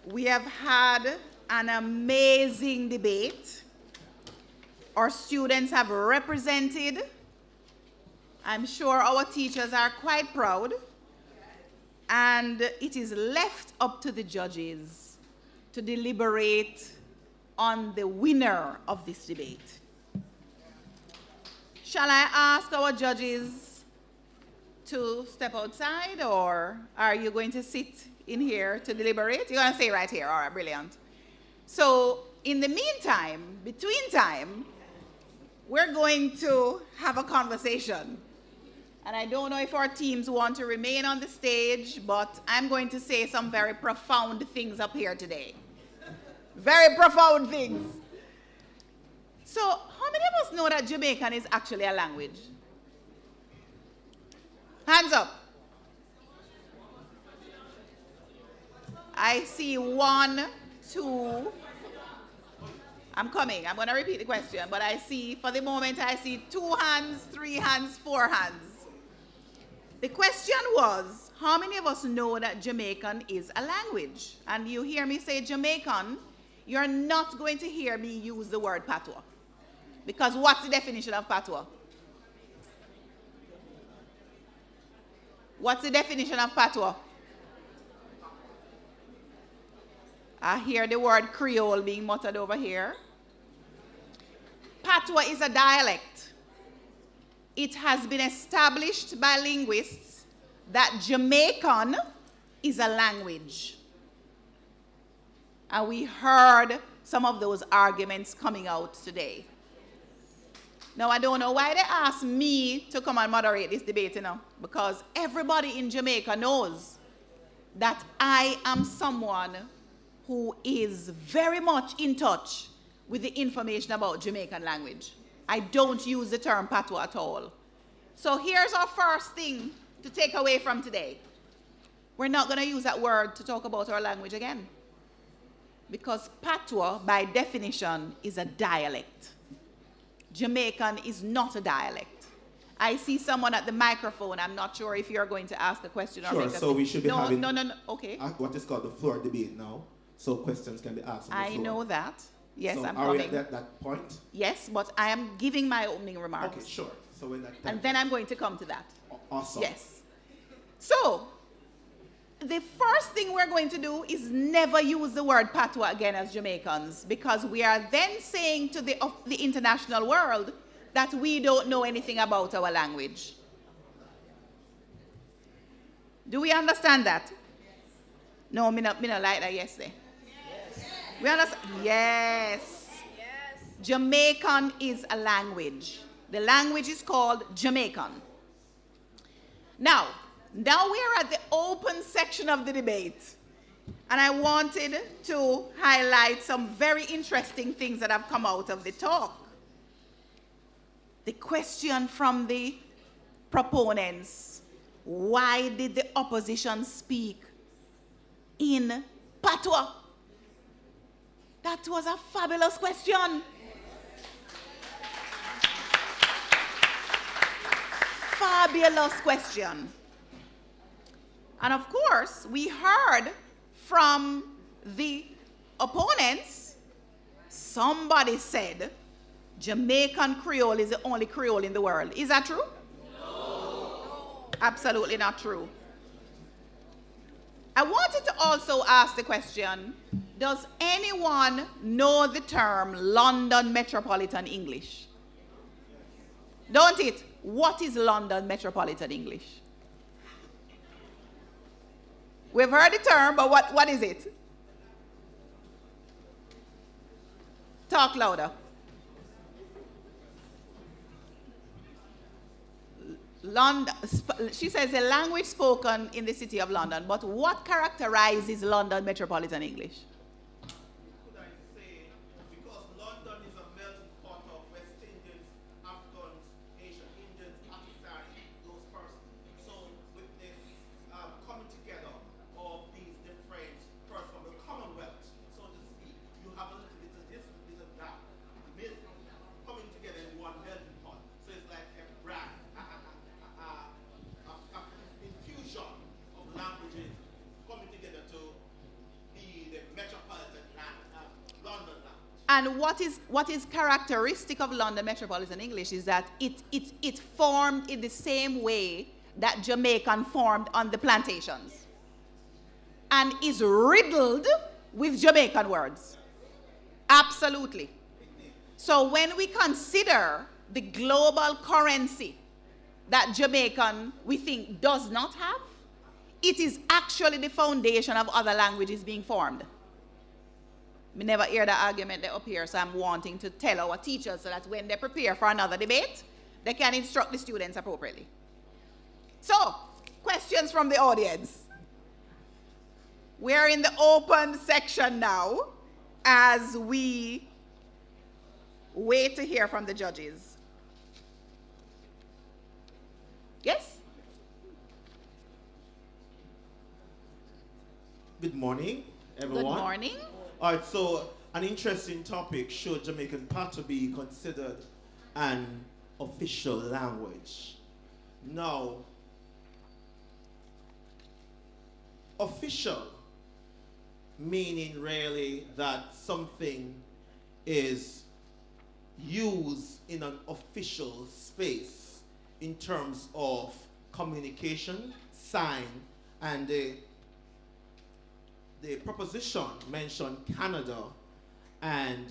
We have had an amazing debate. Our students have represented. I'm sure our teachers are quite proud. And it is left up to the judges to deliberate on the winner of this debate. Shall I ask our judges to step outside, or are you going to sit in here to deliberate? You're going to stay right here. All right, brilliant. So in the meantime, between time, we're going to have a conversation. And I don't know if our teams want to remain on the stage, but I'm going to say some very profound things up here today. Very profound things. So, how many of us know that Jamaican is actually a language? Hands up. I see 1, 2. I'm coming. I'm going to repeat the question, but I see, for the moment, I see 2 hands, 3 hands, 4 hands. The question was, how many of us know that Jamaican is a language? And you hear me say Jamaican, you're not going to hear me use the word Patwa. Because what's the definition of Patwa? What's the definition of Patwa? I hear the word Creole being muttered over here. Patwa is a dialect. It has been established by linguists that Jamaican is a language. And we heard some of those arguments coming out today. Now, I don't know why they asked me to come and moderate this debate, you know, because everybody in Jamaica knows that I am someone who is very much in touch with the information about Jamaican language. I don't use the term Patwa at all. So here's our first thing to take away from today. We're not going to use that word to talk about our language again. Because Patwa, by definition, is a dialect. Jamaican is not a dialect. I see someone at the microphone. I'm not sure if you're going to ask a question or make a... Sure, so we should be having... No, okay. What is called the floor debate now. So questions can be asked on the floor. I know that. Yes, so I'm are coming. we at that point? Yes, but I am giving my opening remarks. Okay, sure. So when that and then I'm going to come to that. Awesome. Yes. So, the first thing we're going to do is never use the word Patwa again as Jamaicans, because we are then saying to the international world that we don't know anything about our language. Do we understand that? No, me not like that yesterday. Yes. We understand? Yes. Yes. Jamaican is a language. The language is called Jamaican. Now we are at the open section of the debate. And I wanted to highlight some very interesting things that have come out of the talk. The question from the proponents, why did the opposition speak in Patwa? That was a fabulous question. Fabulous question. And of course, we heard from the opponents, somebody said Jamaican Creole is the only Creole in the world. Is that true? No. Absolutely not true. I wanted to also ask the question, does anyone know the term London Metropolitan English? Don't it? What is London Metropolitan English? We've heard the term, but what is it? Talk louder. London, she says a language spoken in the city of London, but what characterizes London Metropolitan English? Could I say, because London is a melting pot of West Indians, Afghans, Asian Indians, Pakistanis, those persons. So with this coming together of these different persons from the Commonwealth, so to speak, you have a little bit of this, a bit of that, coming together in one melting pot. So it's like a brand. Infusion of languages coming together to be the metropolitan London language. And what is characteristic of London Metropolitan English is that it formed in the same way that Jamaican formed on the plantations, and is riddled with Jamaican words. Absolutely. So when we consider the global currency that Jamaican, we think, does not have, it is actually the foundation of other languages being formed. We never hear the argument up here, so I'm wanting to tell our teachers so that when they prepare for another debate, they can instruct the students appropriately. So, questions from the audience. We're in the open section now as we wait to hear from the judges. Yes? Good morning, everyone. Good morning. All right, so an interesting topic, should Jamaican Patois be considered an official language? Now, official meaning really that something is used in an official space in terms of communication, sign, and the proposition mentioned Canada and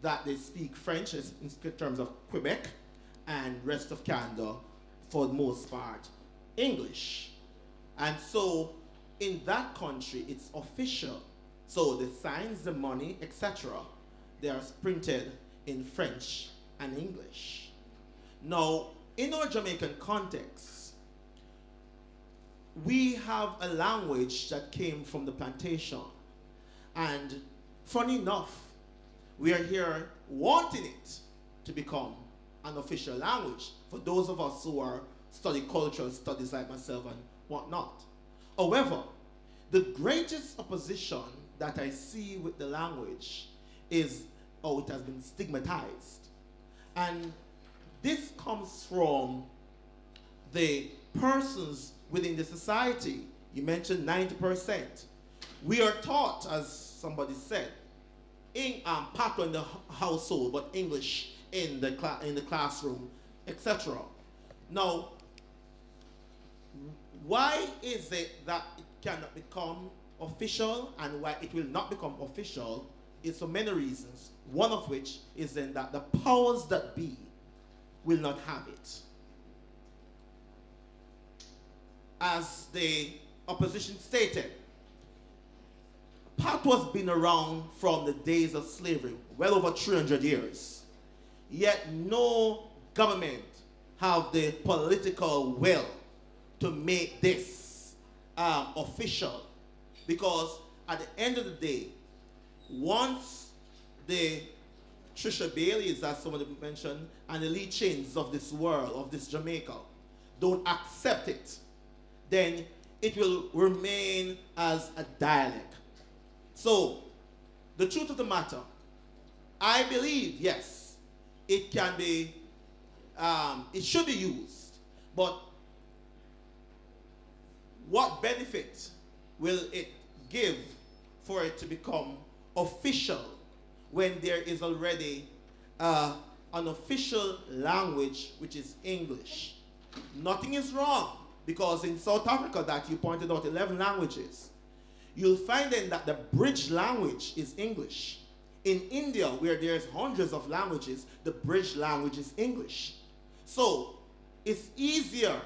that they speak French in terms of Quebec and rest of Canada, for the most part, English. And so in that country, it's official. So the signs, the money, etc., they are printed in French and English. Now, in our Jamaican context, we have a language that came from the plantation. And funny enough, we are here wanting it to become an official language for those of us who are study cultural studies like myself and whatnot. However, the greatest opposition that I see with the language is, it has been stigmatized. And this comes from the persons within the society. You mentioned 90%. We are taught, as somebody said, in Patwa in the household, but English in the classroom, etc. Now, why is it that it cannot become official, and why it will not become official is for many reasons. One of which is then that the powers that be will not have it. As the opposition stated, Patwa has been around from the days of slavery, well over 300 years. Yet no government have the political will to make this official. Because at the end of the day, once the Trisha Baileys, as somebody mentioned, and the Lee Chains of this world, of this Jamaica, don't accept it, then it will remain as a dialect. So, the truth of the matter, I believe, yes, it can be, it should be used, but what benefit will it give for it to become official when there is already an official language which is English? Nothing is wrong Because in South Africa, that you pointed out 11 languages, you'll find then that the bridge language is English. In India, where there's hundreds of languages, the bridge language is English. So it's easier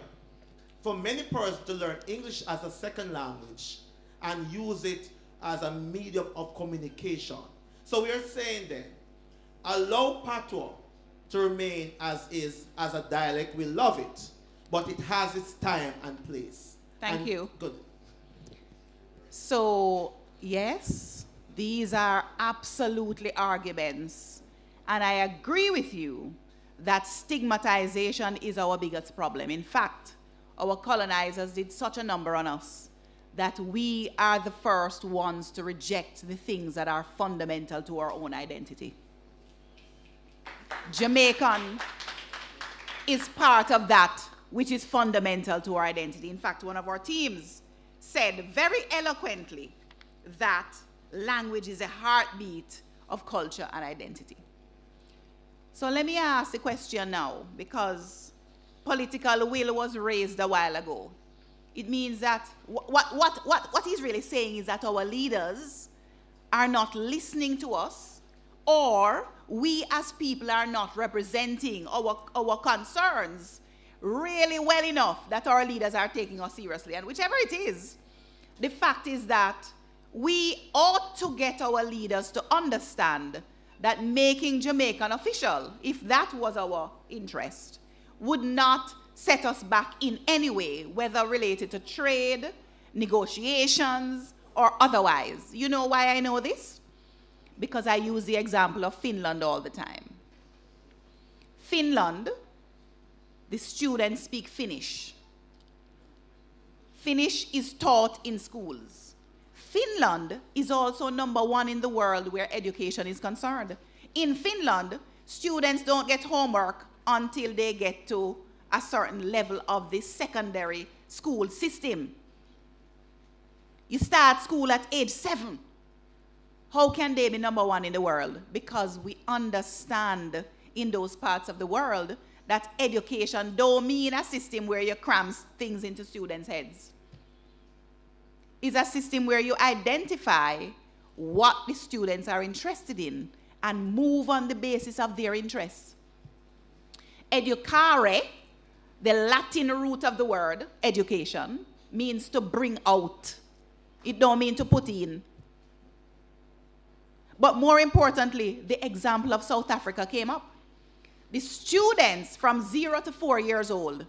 for many persons to learn English as a second language and use it as a medium of communication. So we are saying then, allow Patwa to remain as is, as a dialect. We love it, but it has its time and place. Thank you. Good. So, yes, these are absolutely arguments. And I agree with you that stigmatization is our biggest problem. In fact, our colonizers did such a number on us that we are the first ones to reject the things that are fundamental to our own identity. Jamaican is part of that which is fundamental to our identity. In fact, one of our teams said very eloquently that language is a heartbeat of culture and identity. So let me ask the question now, because political will was raised a while ago. It means that what he's really saying is that our leaders are not listening to us, or we as people are not representing our concerns really well enough that our leaders are taking us seriously. And whichever it is, the fact is that we ought to get our leaders to understand that making Jamaican official, if that was our interest, would not set us back in any way, whether related to trade, negotiations, or otherwise. You know why I know this? Because I use the example of Finland all the time. Finland, the students speak Finnish. Finnish is taught in schools. Finland is also #1 in the world where education is concerned. In Finland, students don't get homework until they get to a certain level of the secondary school system. You start school at age 7. How can they be #1 in the world? Because we understand in those parts of the world that education don't mean a system where you cram things into students' heads. It's a system where you identify what the students are interested in and move on the basis of their interests. Educare, the Latin root of the word education, means to bring out. It don't mean to put in. But more importantly, the example of South Africa came up. The students from 0 to 4 years old,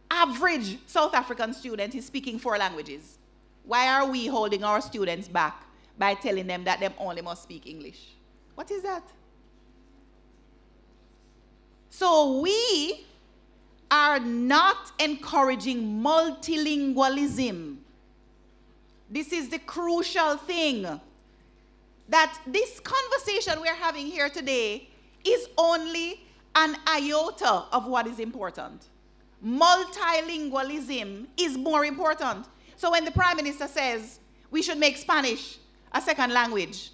average South African student is speaking 4 languages. Why are we holding our students back by telling them that they only must speak English? What is that? So we are not encouraging multilingualism. This is the crucial thing. That this conversation we're having here today is only an iota of what is important. Multilingualism is more important. So when the Prime Minister says we should make Spanish a second language,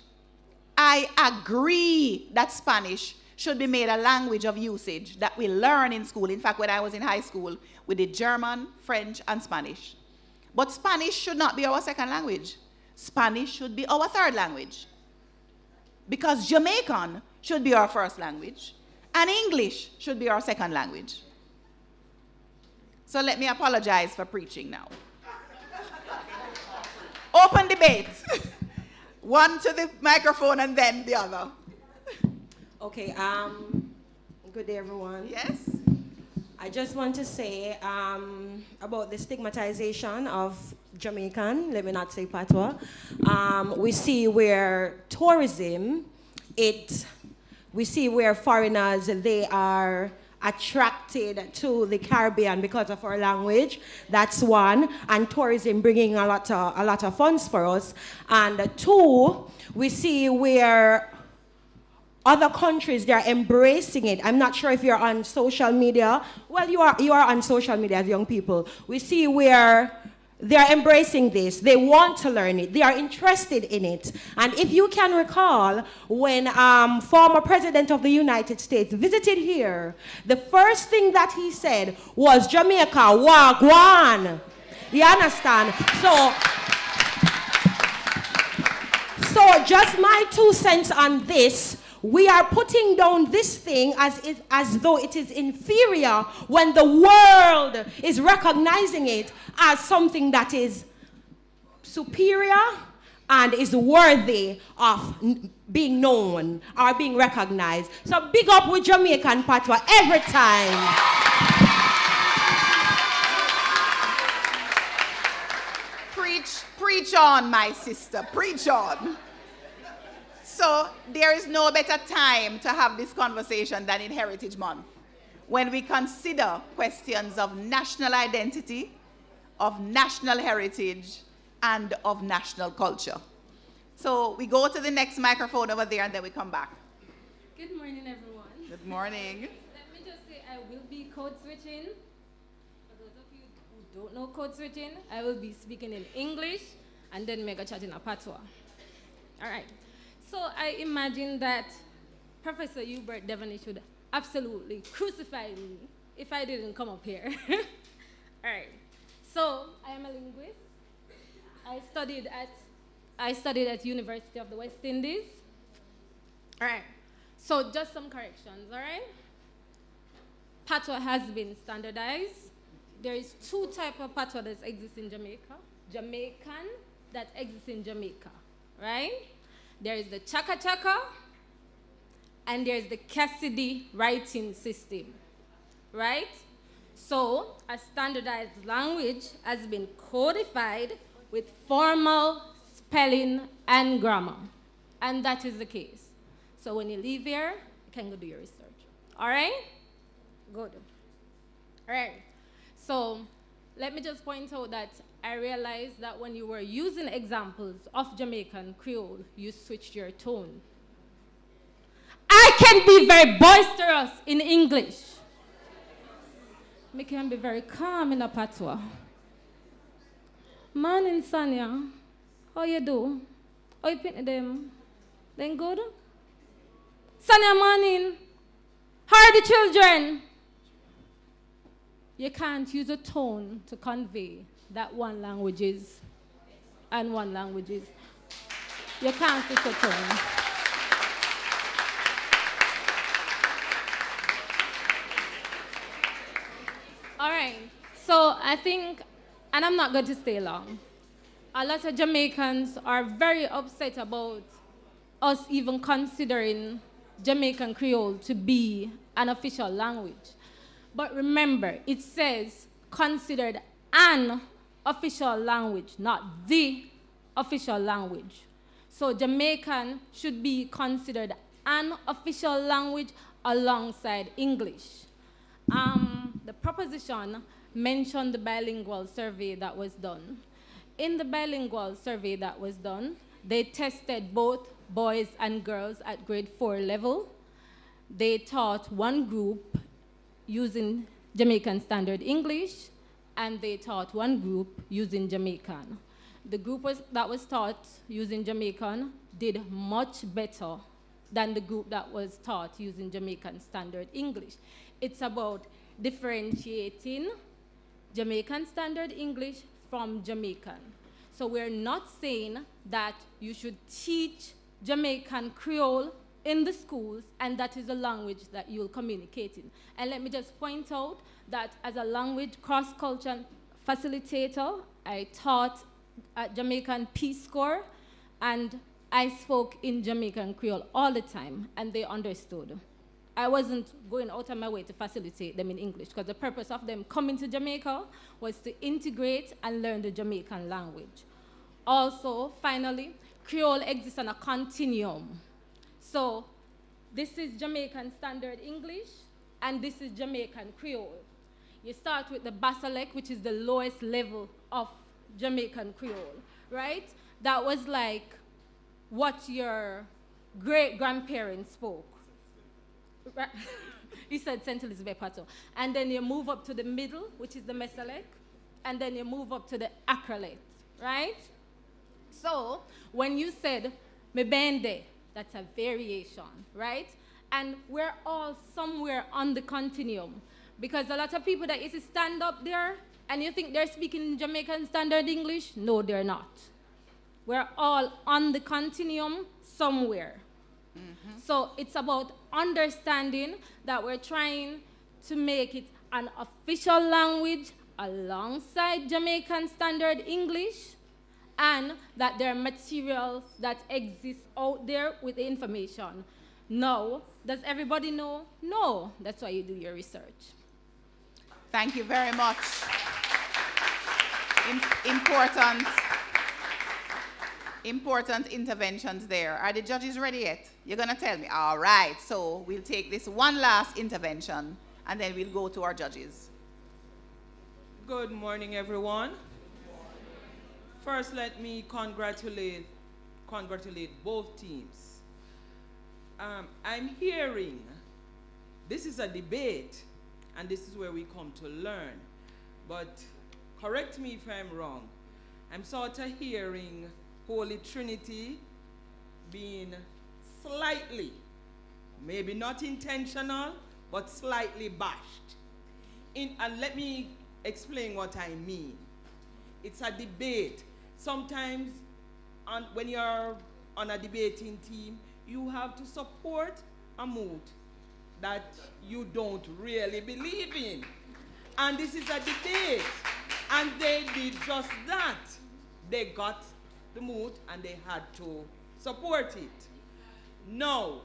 I agree that Spanish should be made a language of usage that we learn in school. In fact, when I was in high school, we did German, French, and Spanish. But Spanish should not be our second language. Spanish should be our third language. Because Jamaican should be our first language, and English should be our second language. So let me apologize for preaching now. Open debate. One to the microphone and then the other. Okay, good day everyone. Yes? I just want to say about the stigmatization of Jamaican, let me not say Patwa. We see where tourism, we see where foreigners, they are attracted to the Caribbean because of our language. That's one. And tourism bringing a lot of funds for us. And 2, we see where other countries, they're embracing it. I'm not sure if you're on social media. Well, you are on social media as young people. We see where They are embracing this. They want to learn it. They are interested in it. And if you can recall, when former President of the United States visited here, the first thing that he said was, Jamaica, wagwan. You understand? So just my 2 cents on this. We are putting down this thing as though it is inferior when the world is recognizing it as something that is superior and is worthy of being known or being recognized. So big up with Jamaican Patois every time. Preach on, my sister, preach on. So there is no better time to have this conversation than in Heritage Month, when we consider questions of national identity, of national heritage, and of national culture. So we go to the next microphone over there and then we come back. Good morning, everyone. Good morning. Let me just say I will be code switching. For those of you who don't know code switching, I will be speaking in English and then make a chat in a Patwa. All right. So I imagine that Professor Hubert Devaney should absolutely crucify me if I didn't come up here. All right. So I am a linguist. I studied at University of the West Indies. All right. So just some corrections, all right? Patwa has been standardized. There is 2 types of Patwa that exist in Jamaica. Jamaican that exists in Jamaica, right? There is the Chaka Chaka, and there is the Cassidy writing system, right? So a standardized language has been codified with formal spelling and grammar, and that is the case. So when you leave here, you can go do your research, all right? Good. All right, so let me just point out that I realized that when you were using examples of Jamaican Creole, you switched your tone. I can be very boisterous in English. I can be very calm in a Patwa. Morning, Sonjah. How you do? How you picking them? Then good? Sonjah, morning. How are the children? You can't use a tone to convey that one language is and one language is. You can't switch a tone. All right, so I think, and I'm not going to stay long, a lot of Jamaicans are very upset about us even considering Jamaican Creole to be an official language. But remember, it says considered an official language, not the official language. So Jamaican should be considered an official language alongside English. The proposition mentioned the bilingual survey that was done. In the bilingual survey that was done, they tested both boys and girls at grade 4 level. They taught one group using Jamaican Standard English, and they taught one group using Jamaican. The group that was taught using Jamaican did much better than the group that was taught using Jamaican Standard English. It's about differentiating Jamaican Standard English from Jamaican. So we're not saying that you should teach Jamaican Creole in the schools, and that is a language that you'll communicate in. And let me just point out that as a language cross-culture facilitator, I taught at Jamaican Peace Corps, and I spoke in Jamaican Creole all the time, and they understood. I wasn't going out of my way to facilitate them in English, because the purpose of them coming to Jamaica was to integrate and learn the Jamaican language. Also, finally, Creole exists on a continuum. So this is Jamaican Standard English, and this is Jamaican Creole. You start with the Basalek, which is the lowest level of Jamaican Creole, right? That was like what your great-grandparents spoke. Right? You said St. Elizabeth Pato. And then you move up to the middle, which is the Mesalek, and then you move up to the acrolate, right? So when you said mebende, that's a variation, right? And we're all somewhere on the continuum, because a lot of people that used to stand up there and you think they're speaking Jamaican Standard English, no, they're not. We're all on the continuum somewhere. Mm-hmm. So it's about understanding that we're trying to make it an official language alongside Jamaican Standard English, and that there are materials that exist out there with the information. Now, does everybody know? No. That's why you do your research. Thank you very much. Important interventions there. Are the judges ready yet? You're going to tell me. All right. So we'll take this one last intervention, and then we'll go to our judges. Good morning, everyone. First, let me congratulate both teams. I'm hearing this is a debate, and this is where we come to learn. But correct me if I'm wrong. I'm sort of hearing Holy Trinity being slightly, maybe not intentional, but slightly bashed. And let me explain what I mean. It's a debate. Sometimes when you're on a debating team, you have to support a mood that you don't really believe in. And this is a debate. And they did just that. They got the mood and they had to support it. Now,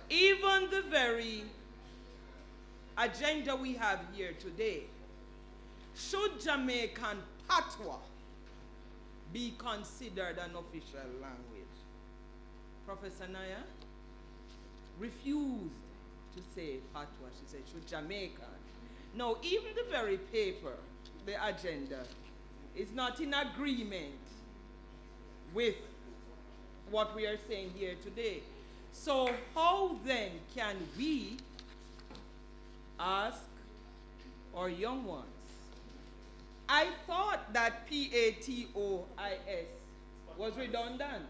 even the very agenda we have here today, should Jamaican Patois be considered an official language? Professor Niaah refused to say Patwa. She said, should Jamaican? Now, even the very paper, the agenda, is not in agreement with what we are saying here today. So how then can we ask our young ones? I thought that P-A-T-O-I-S was redundant.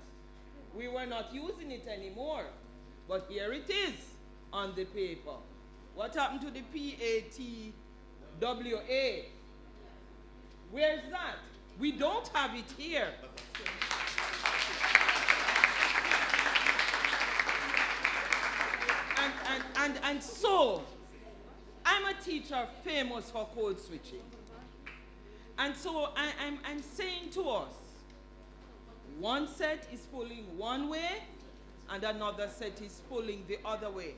We were not using it anymore. But here it is on the paper. What happened to the P-A-T-W-A? Where's that? We don't have it here. And so, I'm a teacher famous for code switching. And so I'm saying to us, one set is pulling one way, and another set is pulling the other way.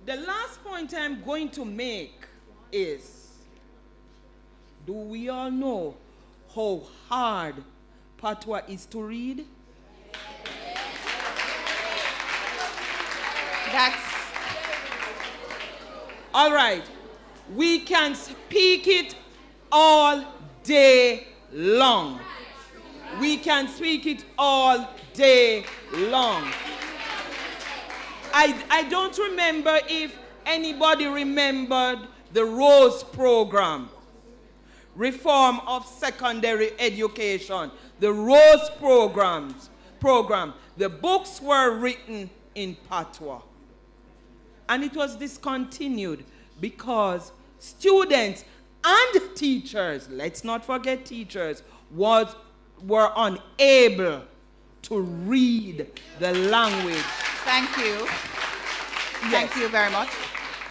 The last point I'm going to make is, do we all know how hard Patwa is to read? That's all right. We can speak it all day long. We can speak it all day long. I don't remember if anybody remembered the Rose program, Reform of Secondary Education, the Rose program. The books were written in Patwa. And it was discontinued because students and teachers, let's not forget teachers, were unable to read the language. Thank you. Yes. Thank you very much.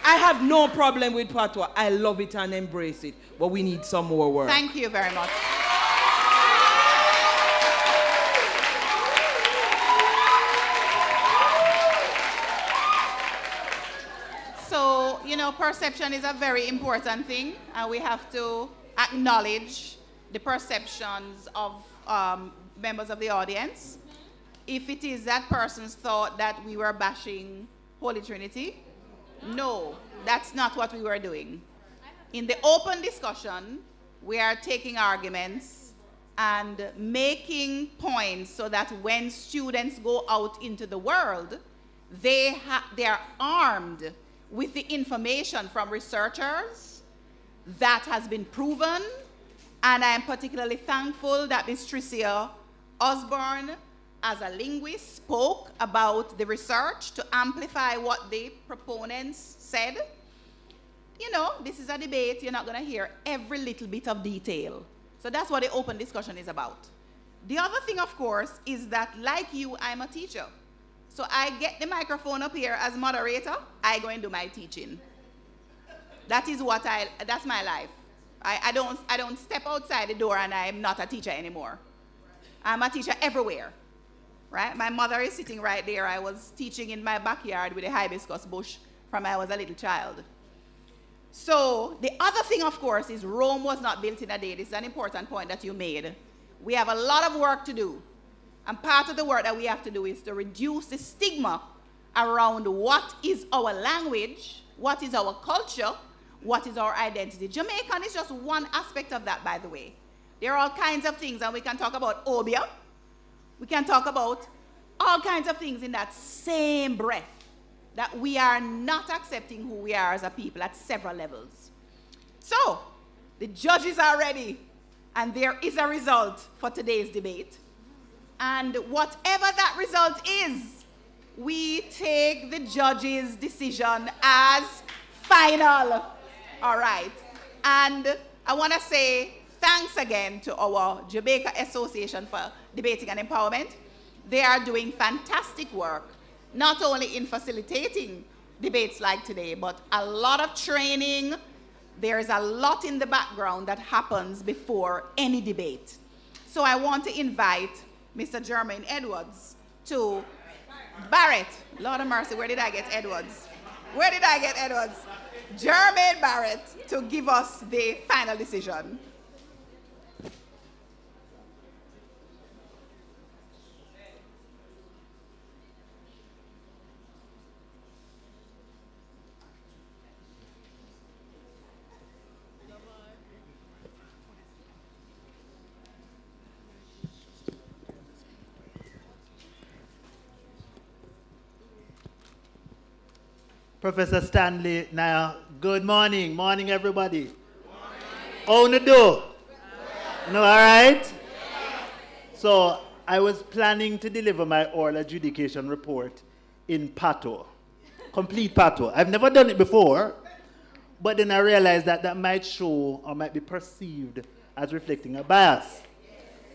I have no problem with Patwa. I love it and embrace it, but we need some more work. Thank you very much. So, you know, perception is a very important thing, and we have to acknowledge the perceptions of members of the audience. If it is that person's thought that we were bashing Holy Trinity, no, that's not what we were doing. In the open discussion, we are taking arguments and making points so that when students go out into the world, they are armed with the information from researchers that has been proven, and I am particularly thankful that Ms. Tricia Osborne, as a linguist, spoke about the research to amplify what the proponents said. You know, this is a debate. You're not going to hear every little bit of detail. So that's what the open discussion is about. The other thing, of course, is that, like you, I'm a teacher. So I get the microphone up here as moderator, I go and do my teaching. That is what that's my life. I don't step outside the door and I'm not a teacher anymore. I'm a teacher everywhere, right? My mother is sitting right there. I was teaching in my backyard with a hibiscus bush from when I was a little child. So the other thing, of course, is Rome was not built in a day. This is an important point that you made. We have a lot of work to do. And part of the work that we have to do is to reduce the stigma around what is our language, what is our culture, what is our identity. Jamaican is just one aspect of that, by the way. There are all kinds of things, and we can talk about obia. We can talk about all kinds of things in that same breath, that we are not accepting who we are as a people at several levels. So, the judges are ready, and there is a result for today's debate. And whatever that result is, we take the judge's decision as final. All right. And I want to say thanks again to our Jamaican Association for Debating and Empowerment. They are doing fantastic work, not only in facilitating debates like today, but a lot of training. There is a lot in the background that happens before any debate. So I want to invite Mr. Jermaine Edwards to Barrett. Lord of mercy, where did I get Edwards? Where did I get Edwards? Jermaine Barrett to give us the final decision. Professor Stanley, Niaah, good morning. Morning, everybody. How you do? No, all right? So, I was planning to deliver my oral adjudication report in Patwa, complete Patwa. I've never done it before, but then I realized that that might show or might be perceived as reflecting a bias.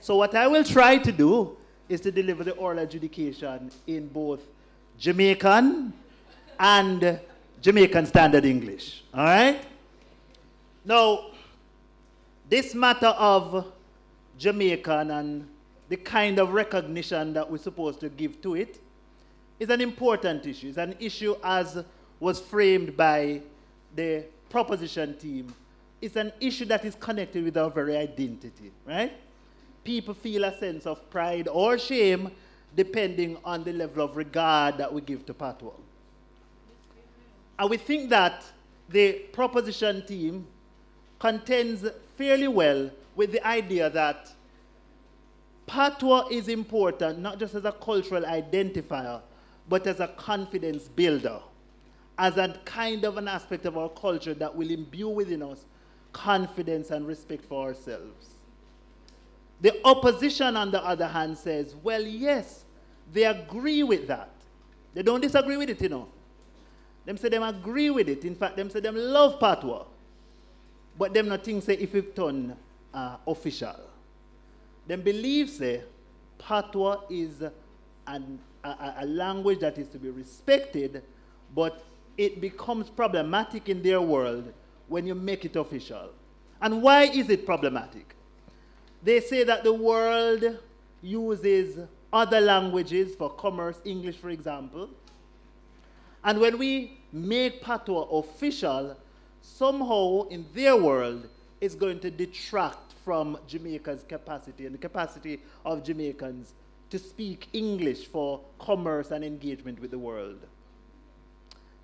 So what I will try to do is to deliver the oral adjudication in both Jamaican and Jamaican Standard English, all right? Now, this matter of Jamaican and the kind of recognition that we're supposed to give to it is an important issue. It's an issue as was framed by the proposition team. It's an issue that is connected with our very identity, right? People feel a sense of pride or shame depending on the level of regard that we give to Patwa. And we think that the proposition team contends fairly well with the idea that Patwa is important not just as a cultural identifier, but as a confidence builder, as a kind of an aspect of our culture that will imbue within us confidence and respect for ourselves. The opposition, on the other hand, says, well, yes, they agree with that. They don't disagree with it, you know. Them say them agree with it. In fact, them say them love Patwa. But them not think say if it turn official. Them believe say Patwa is a language that is to be respected, but it becomes problematic in their world when you make it official. And why is it problematic? They say that the world uses other languages for commerce, English for example. And when we make Patwa official, somehow in their world, it's going to detract from Jamaica's capacity and the capacity of Jamaicans to speak English for commerce and engagement with the world.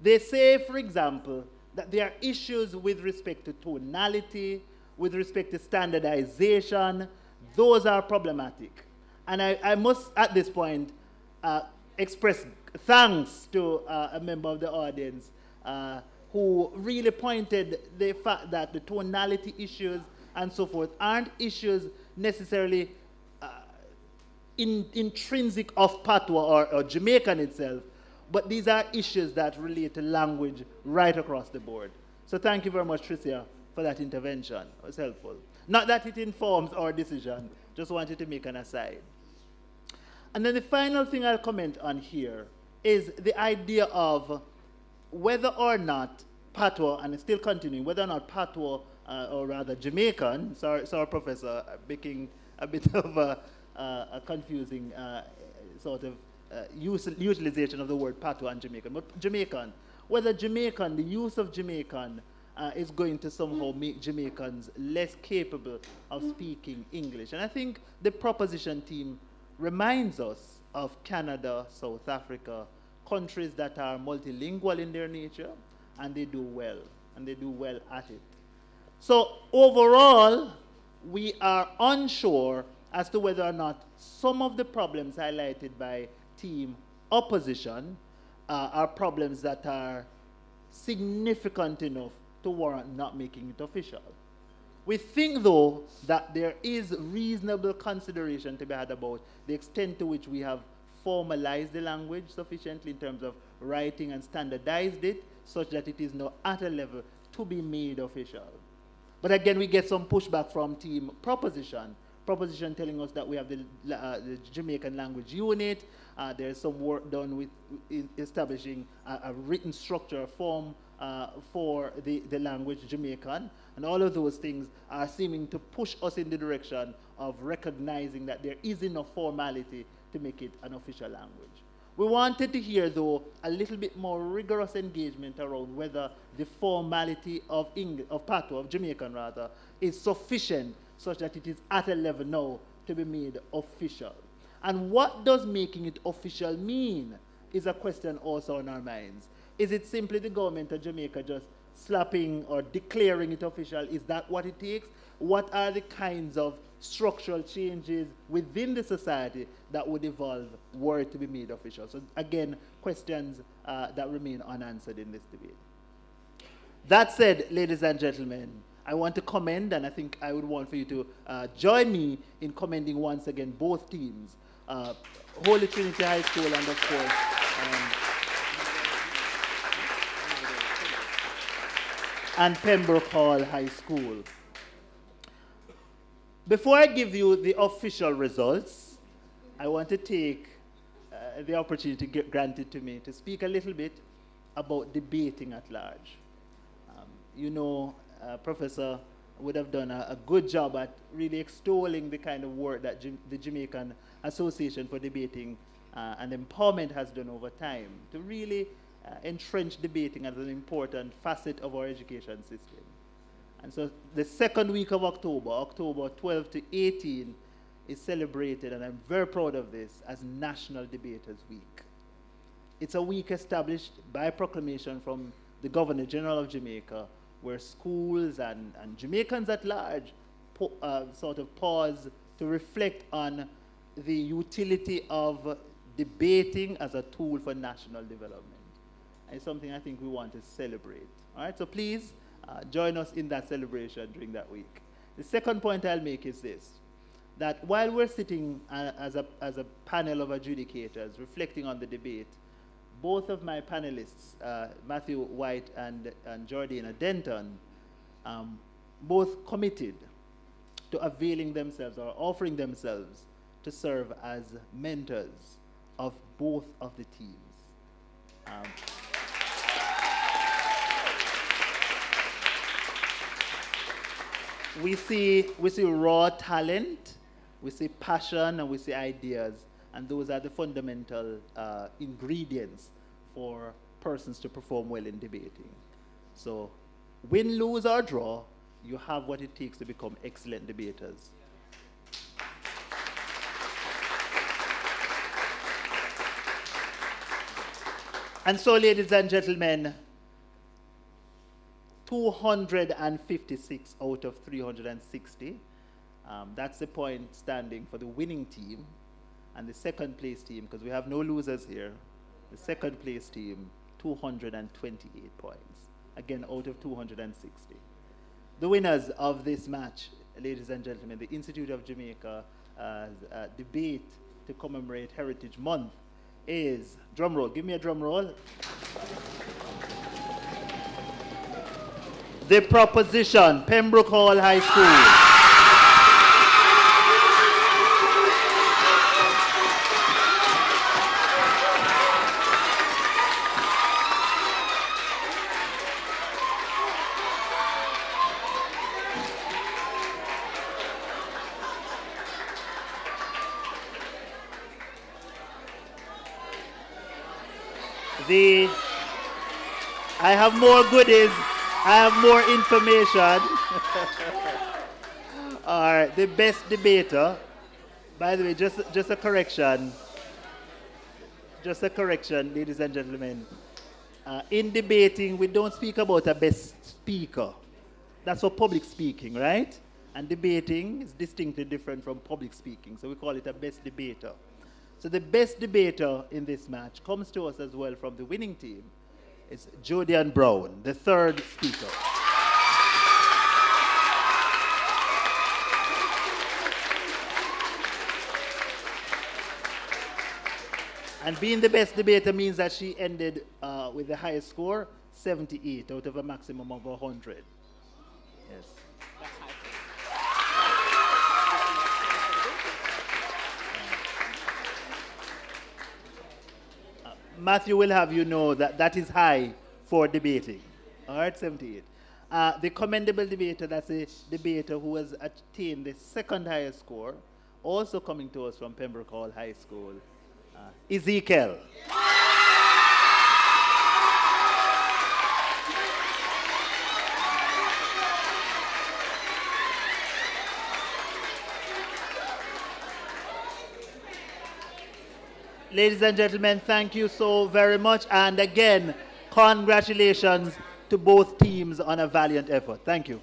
They say, for example, that there are issues with respect to tonality, with respect to standardization. Those are problematic. And I must, at this point, express thanks to a member of the audience who really pointed the fact that the tonality issues and so forth aren't issues necessarily intrinsic of Patwa or Jamaican itself, but these are issues that relate to language right across the board. So thank you very much, Tricia, for that intervention. It was helpful. Not that it informs our decision, just wanted to make an aside. And then the final thing I'll comment on here is the idea of whether or not Patwa, and it's still continuing, whether or not Patwa, or rather Jamaican, sorry Professor, making a bit of a confusing sort of utilization of the word Patwa and Jamaican, but Jamaican, whether Jamaican, the use of Jamaican is going to somehow make Jamaicans less capable of speaking English. And I think the proposition team reminds us of Canada, South Africa, countries that are multilingual in their nature, and they do well at it. So overall, we are unsure as to whether or not some of the problems highlighted by team opposition are problems that are significant enough to warrant not making it official. We think, though, that there is reasonable consideration to be had about the extent to which we have formalized the language sufficiently in terms of writing and standardized it, such that it is now at a level to be made official. But again, we get some pushback from team proposition telling us that we have the Jamaican language unit. There's some work done with establishing a written structure form for the language Jamaican. And all of those things are seeming to push us in the direction of recognizing that there is enough formality to make it an official language. We wanted to hear, though, a little bit more rigorous engagement around whether the formality of Patwa, of Jamaican rather, is sufficient such that it is at a level now to be made official. And what does making it official mean is a question also on our minds. Is it simply the government of Jamaica just slapping or declaring it official? Is that what it takes? What are the kinds of structural changes within the society that would evolve were it to be made official? So again, questions that remain unanswered in this debate. That said, ladies and gentlemen, I want to commend, and I think I would want for you to join me in commending once again both teams, Holy Trinity High School and of course and Pembroke Hall High School. Before I give you the official results, I want to take the opportunity granted to me to speak a little bit about debating at large. You know, Professor would have done a good job at really extolling the kind of work that the Jamaican Association for Debating and Empowerment has done over time to really entrench debating as an important facet of our education system. And so the second week of October, October 12 to 18, is celebrated, and I'm very proud of this, as National Debaters Week. It's a week established by proclamation from the Governor General of Jamaica, where schools and Jamaicans at large sort of pause to reflect on the utility of debating as a tool for national development. And it's something I think we want to celebrate. All right, so please join us in that celebration during that week. The second point I'll make is this, that while we're sitting as a panel of adjudicators reflecting on the debate, both of my panelists, Matthew White and Jordana Denton, both committed to availing themselves or offering themselves to serve as mentors of both of the teams. We see raw talent, we see passion, and we see ideas, and those are the fundamental ingredients for persons to perform well in debating. So, win, lose, or draw, you have what it takes to become excellent debaters. And so, ladies and gentlemen, 256 out of 360. That's the point standing for the winning team. And the second place team, because we have no losers here, the second place team, 228 points. again, out of 260. The winners of this match, ladies and gentlemen, the Institute of Jamaica debate to commemorate Heritage Month is, drum roll, give me a drum roll. The proposition, Pembroke Hall High School. I have more goodies. I have more information. All right, the best debater. By the way, just a correction. Just a correction, ladies and gentlemen. In debating, we don't speak about a best speaker. That's for public speaking, right? And debating is distinctly different from public speaking, so we call it a best debater. So the best debater in this match comes to us as well from the winning team. It's Jodian Brown, the third speaker. And being the best debater means that she ended with the highest score, 78 out of a maximum of 100. Yes. Matthew will have you know that that is high for debating. All right, 78. The commendable debater, that's a debater who has attained the second highest score, also coming to us from Pembroke Hall High School, Ezekiel. Ladies and gentlemen, thank you so very much. And again, congratulations to both teams on a valiant effort. Thank you.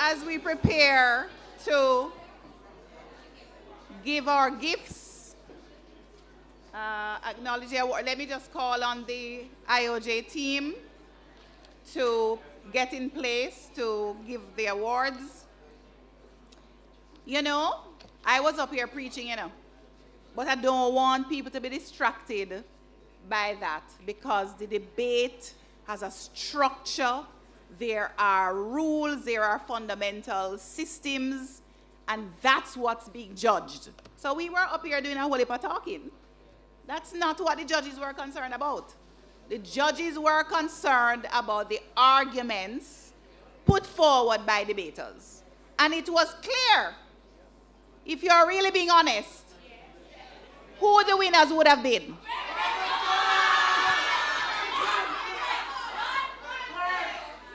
As we prepare to give our gifts, acknowledge the award, let me just call on the IOJ team to get in place to give the awards. You know, I was up here preaching, you know, but I don't want people to be distracted by that because the debate has a structure. There are rules, there are fundamental systems, and that's what's being judged. So we were up here doing a whole heap of talking. That's not what the judges were concerned about. The judges were concerned about the arguments put forward by debaters. And it was clear, if you're really being honest, who the winners would have been.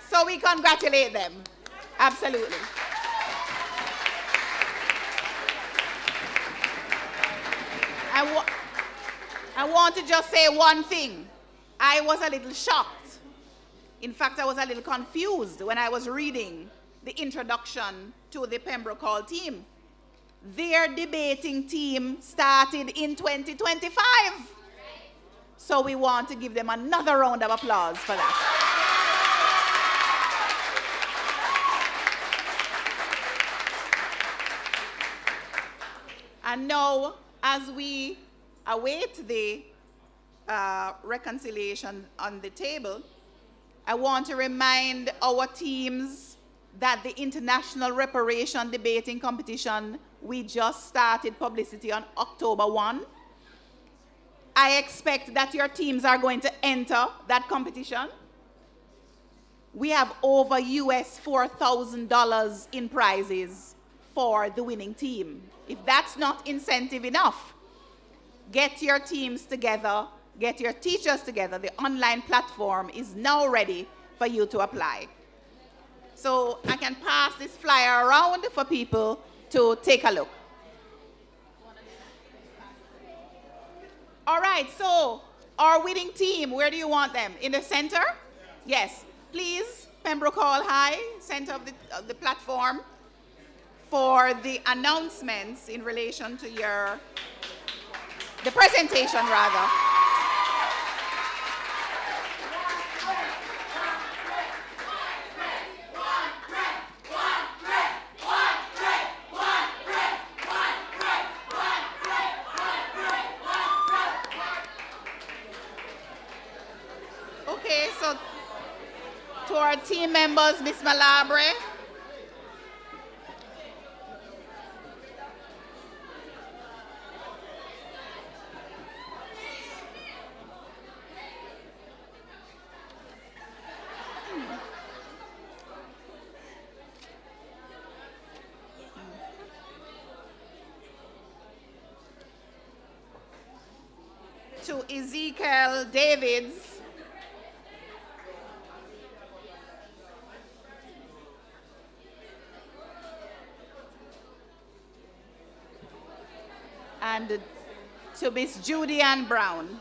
So we congratulate them. Absolutely. I want to just say one thing. I was a little shocked. In fact, I was a little confused when I was reading the introduction to the Pembroke Hall team. Their debating team started in 2025. So we want to give them another round of applause for that. And now, as we await the reconciliation on the table, I want to remind our teams that the International Reparation Debating Competition, we just started publicity on October 1. I expect that your teams are going to enter that competition. We have over US $4,000 in prizes for the winning team. If that's not incentive enough, get your teams together, get your teachers together. The online platform is now ready for you to apply. So I can pass this flyer around for people to take a look. All right, so our winning team, where do you want them? In the center? Yes. Please, Pembroke Hall High, center of the platform, for the announcements in relation to the presentation rather. Okay, so to our team members, Miss Malabre. To Ezekiel Davids. And to Miss Judy Ann Brown.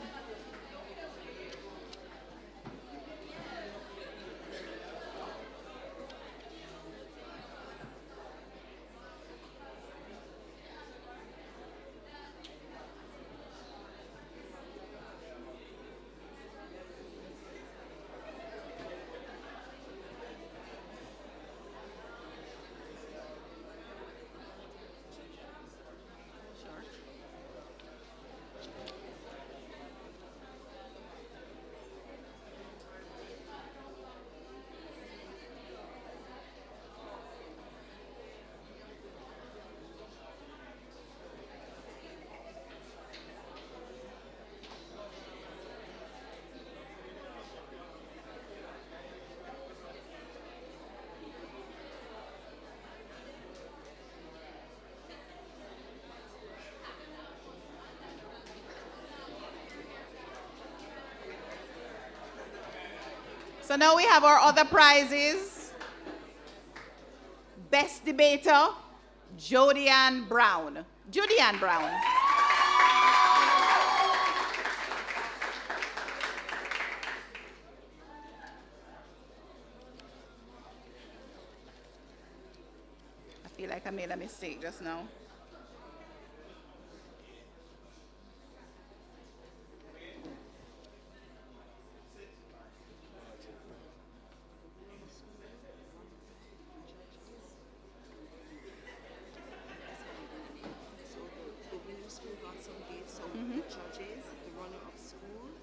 So now we have our other prizes. Best debater, Jody Ann Brown. Judy Ann Brown. I feel like I made a mistake just now.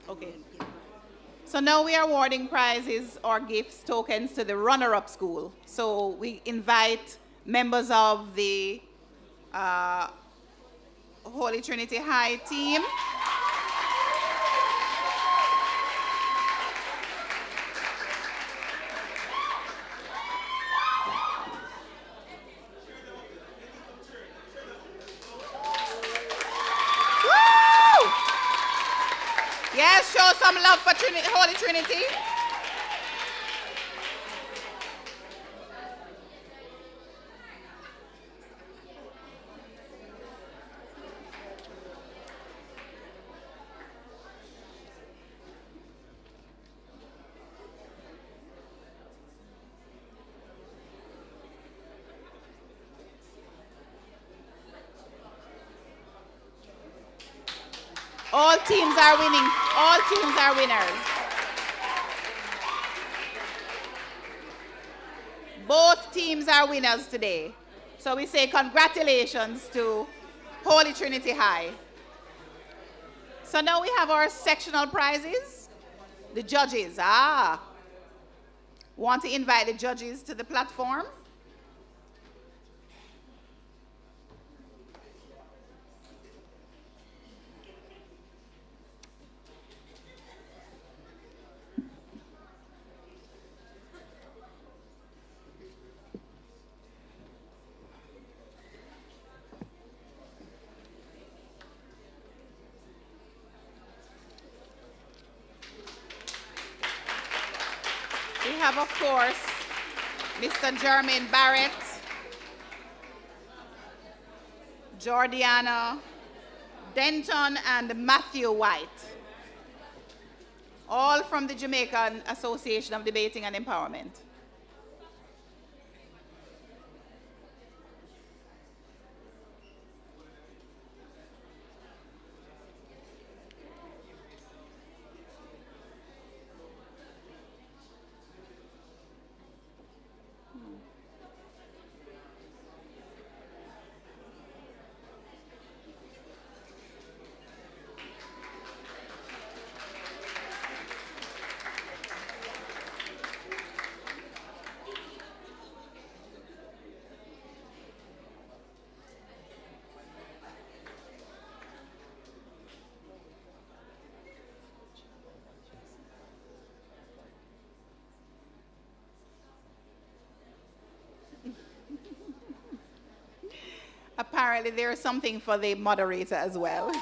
Okay. So now we are awarding prizes or gifts, tokens to the runner-up school. So we invite members of the Holy Trinity High team. Yes, show some love for Holy Trinity. All teams are winning. All teams are winners. Both teams are winners today. So we say congratulations to Holy Trinity High. So now we have our sectional prizes. The judges. Want to invite the judges to the platform? have, of course, Mr. Jermaine Barrett, Jordiana Denton, and Matthew White, all from the Jamaican Association of Debating and Empowerment. Apparently there is something for the moderator as well.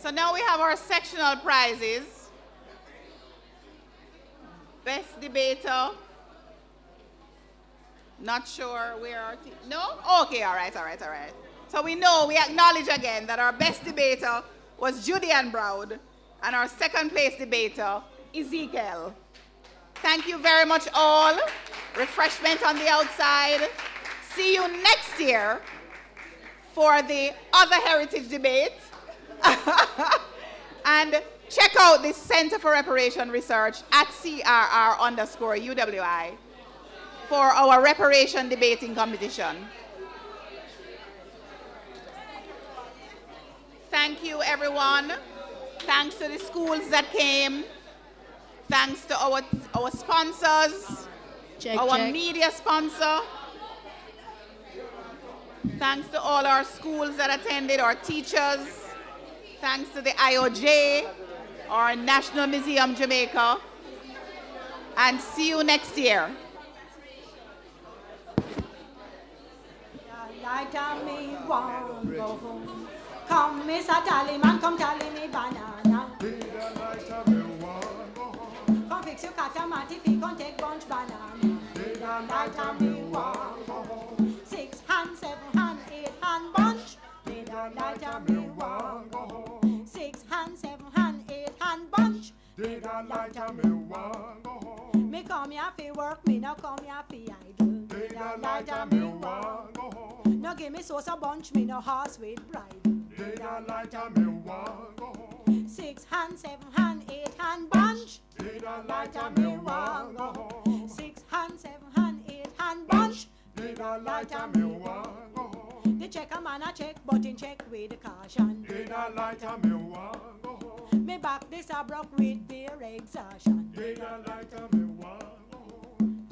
So now we have our sectional prizes. Best debater. Not sure where our team. No? Okay, all right. So we acknowledge again that our best debater was Julian Browd, and our second place debater, Ezekiel. Thank you very much all. Refreshment on the outside. See you next year for the other heritage debate. And check out the Center for Reparation Research at CRR_UWI for our reparation debating competition. Thank you, everyone. Thanks to the schools that came. Thanks to our sponsors, our media sponsor. Thanks to all our schools that attended, our teachers. Thanks to the IOJ, our National Museum Jamaica. and see you next year. Come, Mr. Tallyman, come tally me banana. Come fix your catamati, come take bunch banana. Light and me one go home. 6 hand, 7 hand, 8 hand bunch. Light and me one go home. 6 hand, 7 hand, 8 hand bunch. Light and me one go home. Me come here fi work, me no come here fi idle. Light and me one go home. No give me sauce a bunch, me no horse with bride. Light and me one go home. 6 hand, 7 hand, 8 hand bunch. Light and me one go home. 6 hand, 7 hand, 8 hand bunch. Light and me one go home. The check a man a check, but in check with the caution. Light and me one go home. Me back this a broke with beer exhaustion. Light and me one go home.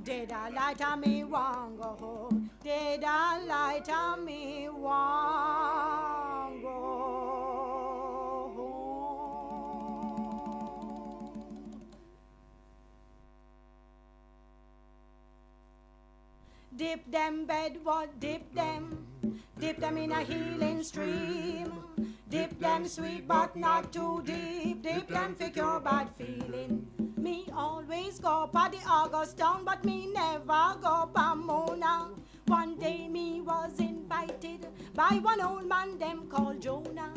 Did I light and me one go home? Did I light and me one go home? Dip them bedward, dip them in a healing stream. Dip them sweet but not too deep. Dip them for your bad feeling. Me always go pa the August town, but me never go pa Mona. One day me was invited by one old man them called Jonah.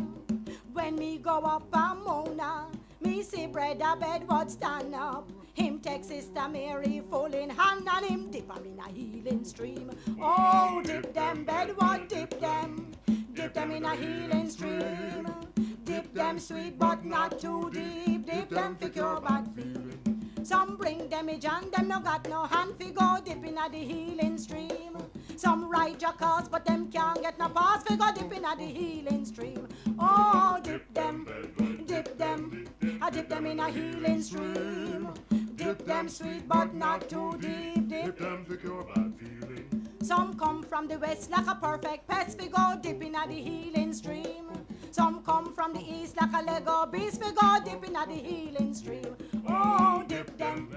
When me go up pa Mona, me see Brother Bedward stand up. Him take Sister Mary full in hand and him dip them in a healing stream. Oh, dip them Bedward, dip them in a healing stream. Dip them sweet but not too deep. Dip them for your bad feeling. Some bring them a John, them no got no hand fi go dip in a the healing stream. Some ride your cars, but them can't get no pass fi go dip in a the healing stream. Oh, dip them in a healing stream. Dip them sweet but not too deep. Dip them for your bad feeling. Some come from the west like a perfect pest, we go dip in a the healing stream. Some come from the east like a Lego beast, we go dip in a the healing stream. Oh, dip them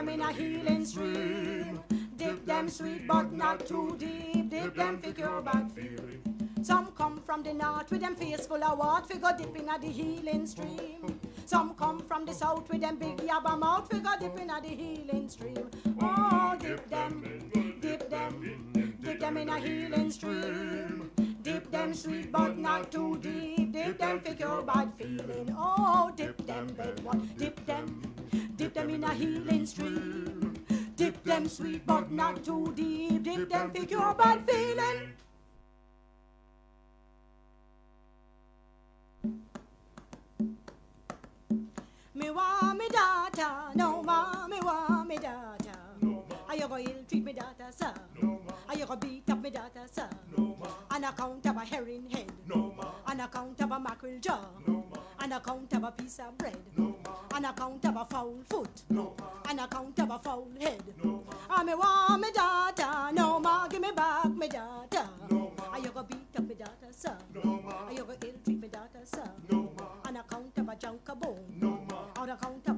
in a healing stream. Dip them sweet but not too deep. Dip them for your bad feeling. Some come from the north with them face full of water, we go dip in a the healing stream. Some come from the south with them big yabba mouth, we go dip in a the healing stream. Oh, dip them in a healing stream. Dip them sweet but not too deep. Dip them for your bad feeling. Oh, dip them bedward, dip them in a healing stream. Dip them sweet but not too deep. Dip them for your bad feeling. Me want me daughter, no ma, me want me daughter. No ma. Are you going to treat me daughter, sir? No ma. Are you going to beat up me daughter, sir? No ma. On account of a herring head? No ma. On account of a mackerel jaw? No ma. On account of a piece of bread? No ma. On account of a foul foot? No ma. On account of a foul head? No ma. I me want me daughter, no ma, give me back me daughter. No ma. Are you going to beat up me daughter, sir? No ma. Are you going to ill treat me daughter, sir? No ma. On account of a junk bone? No ma. On account of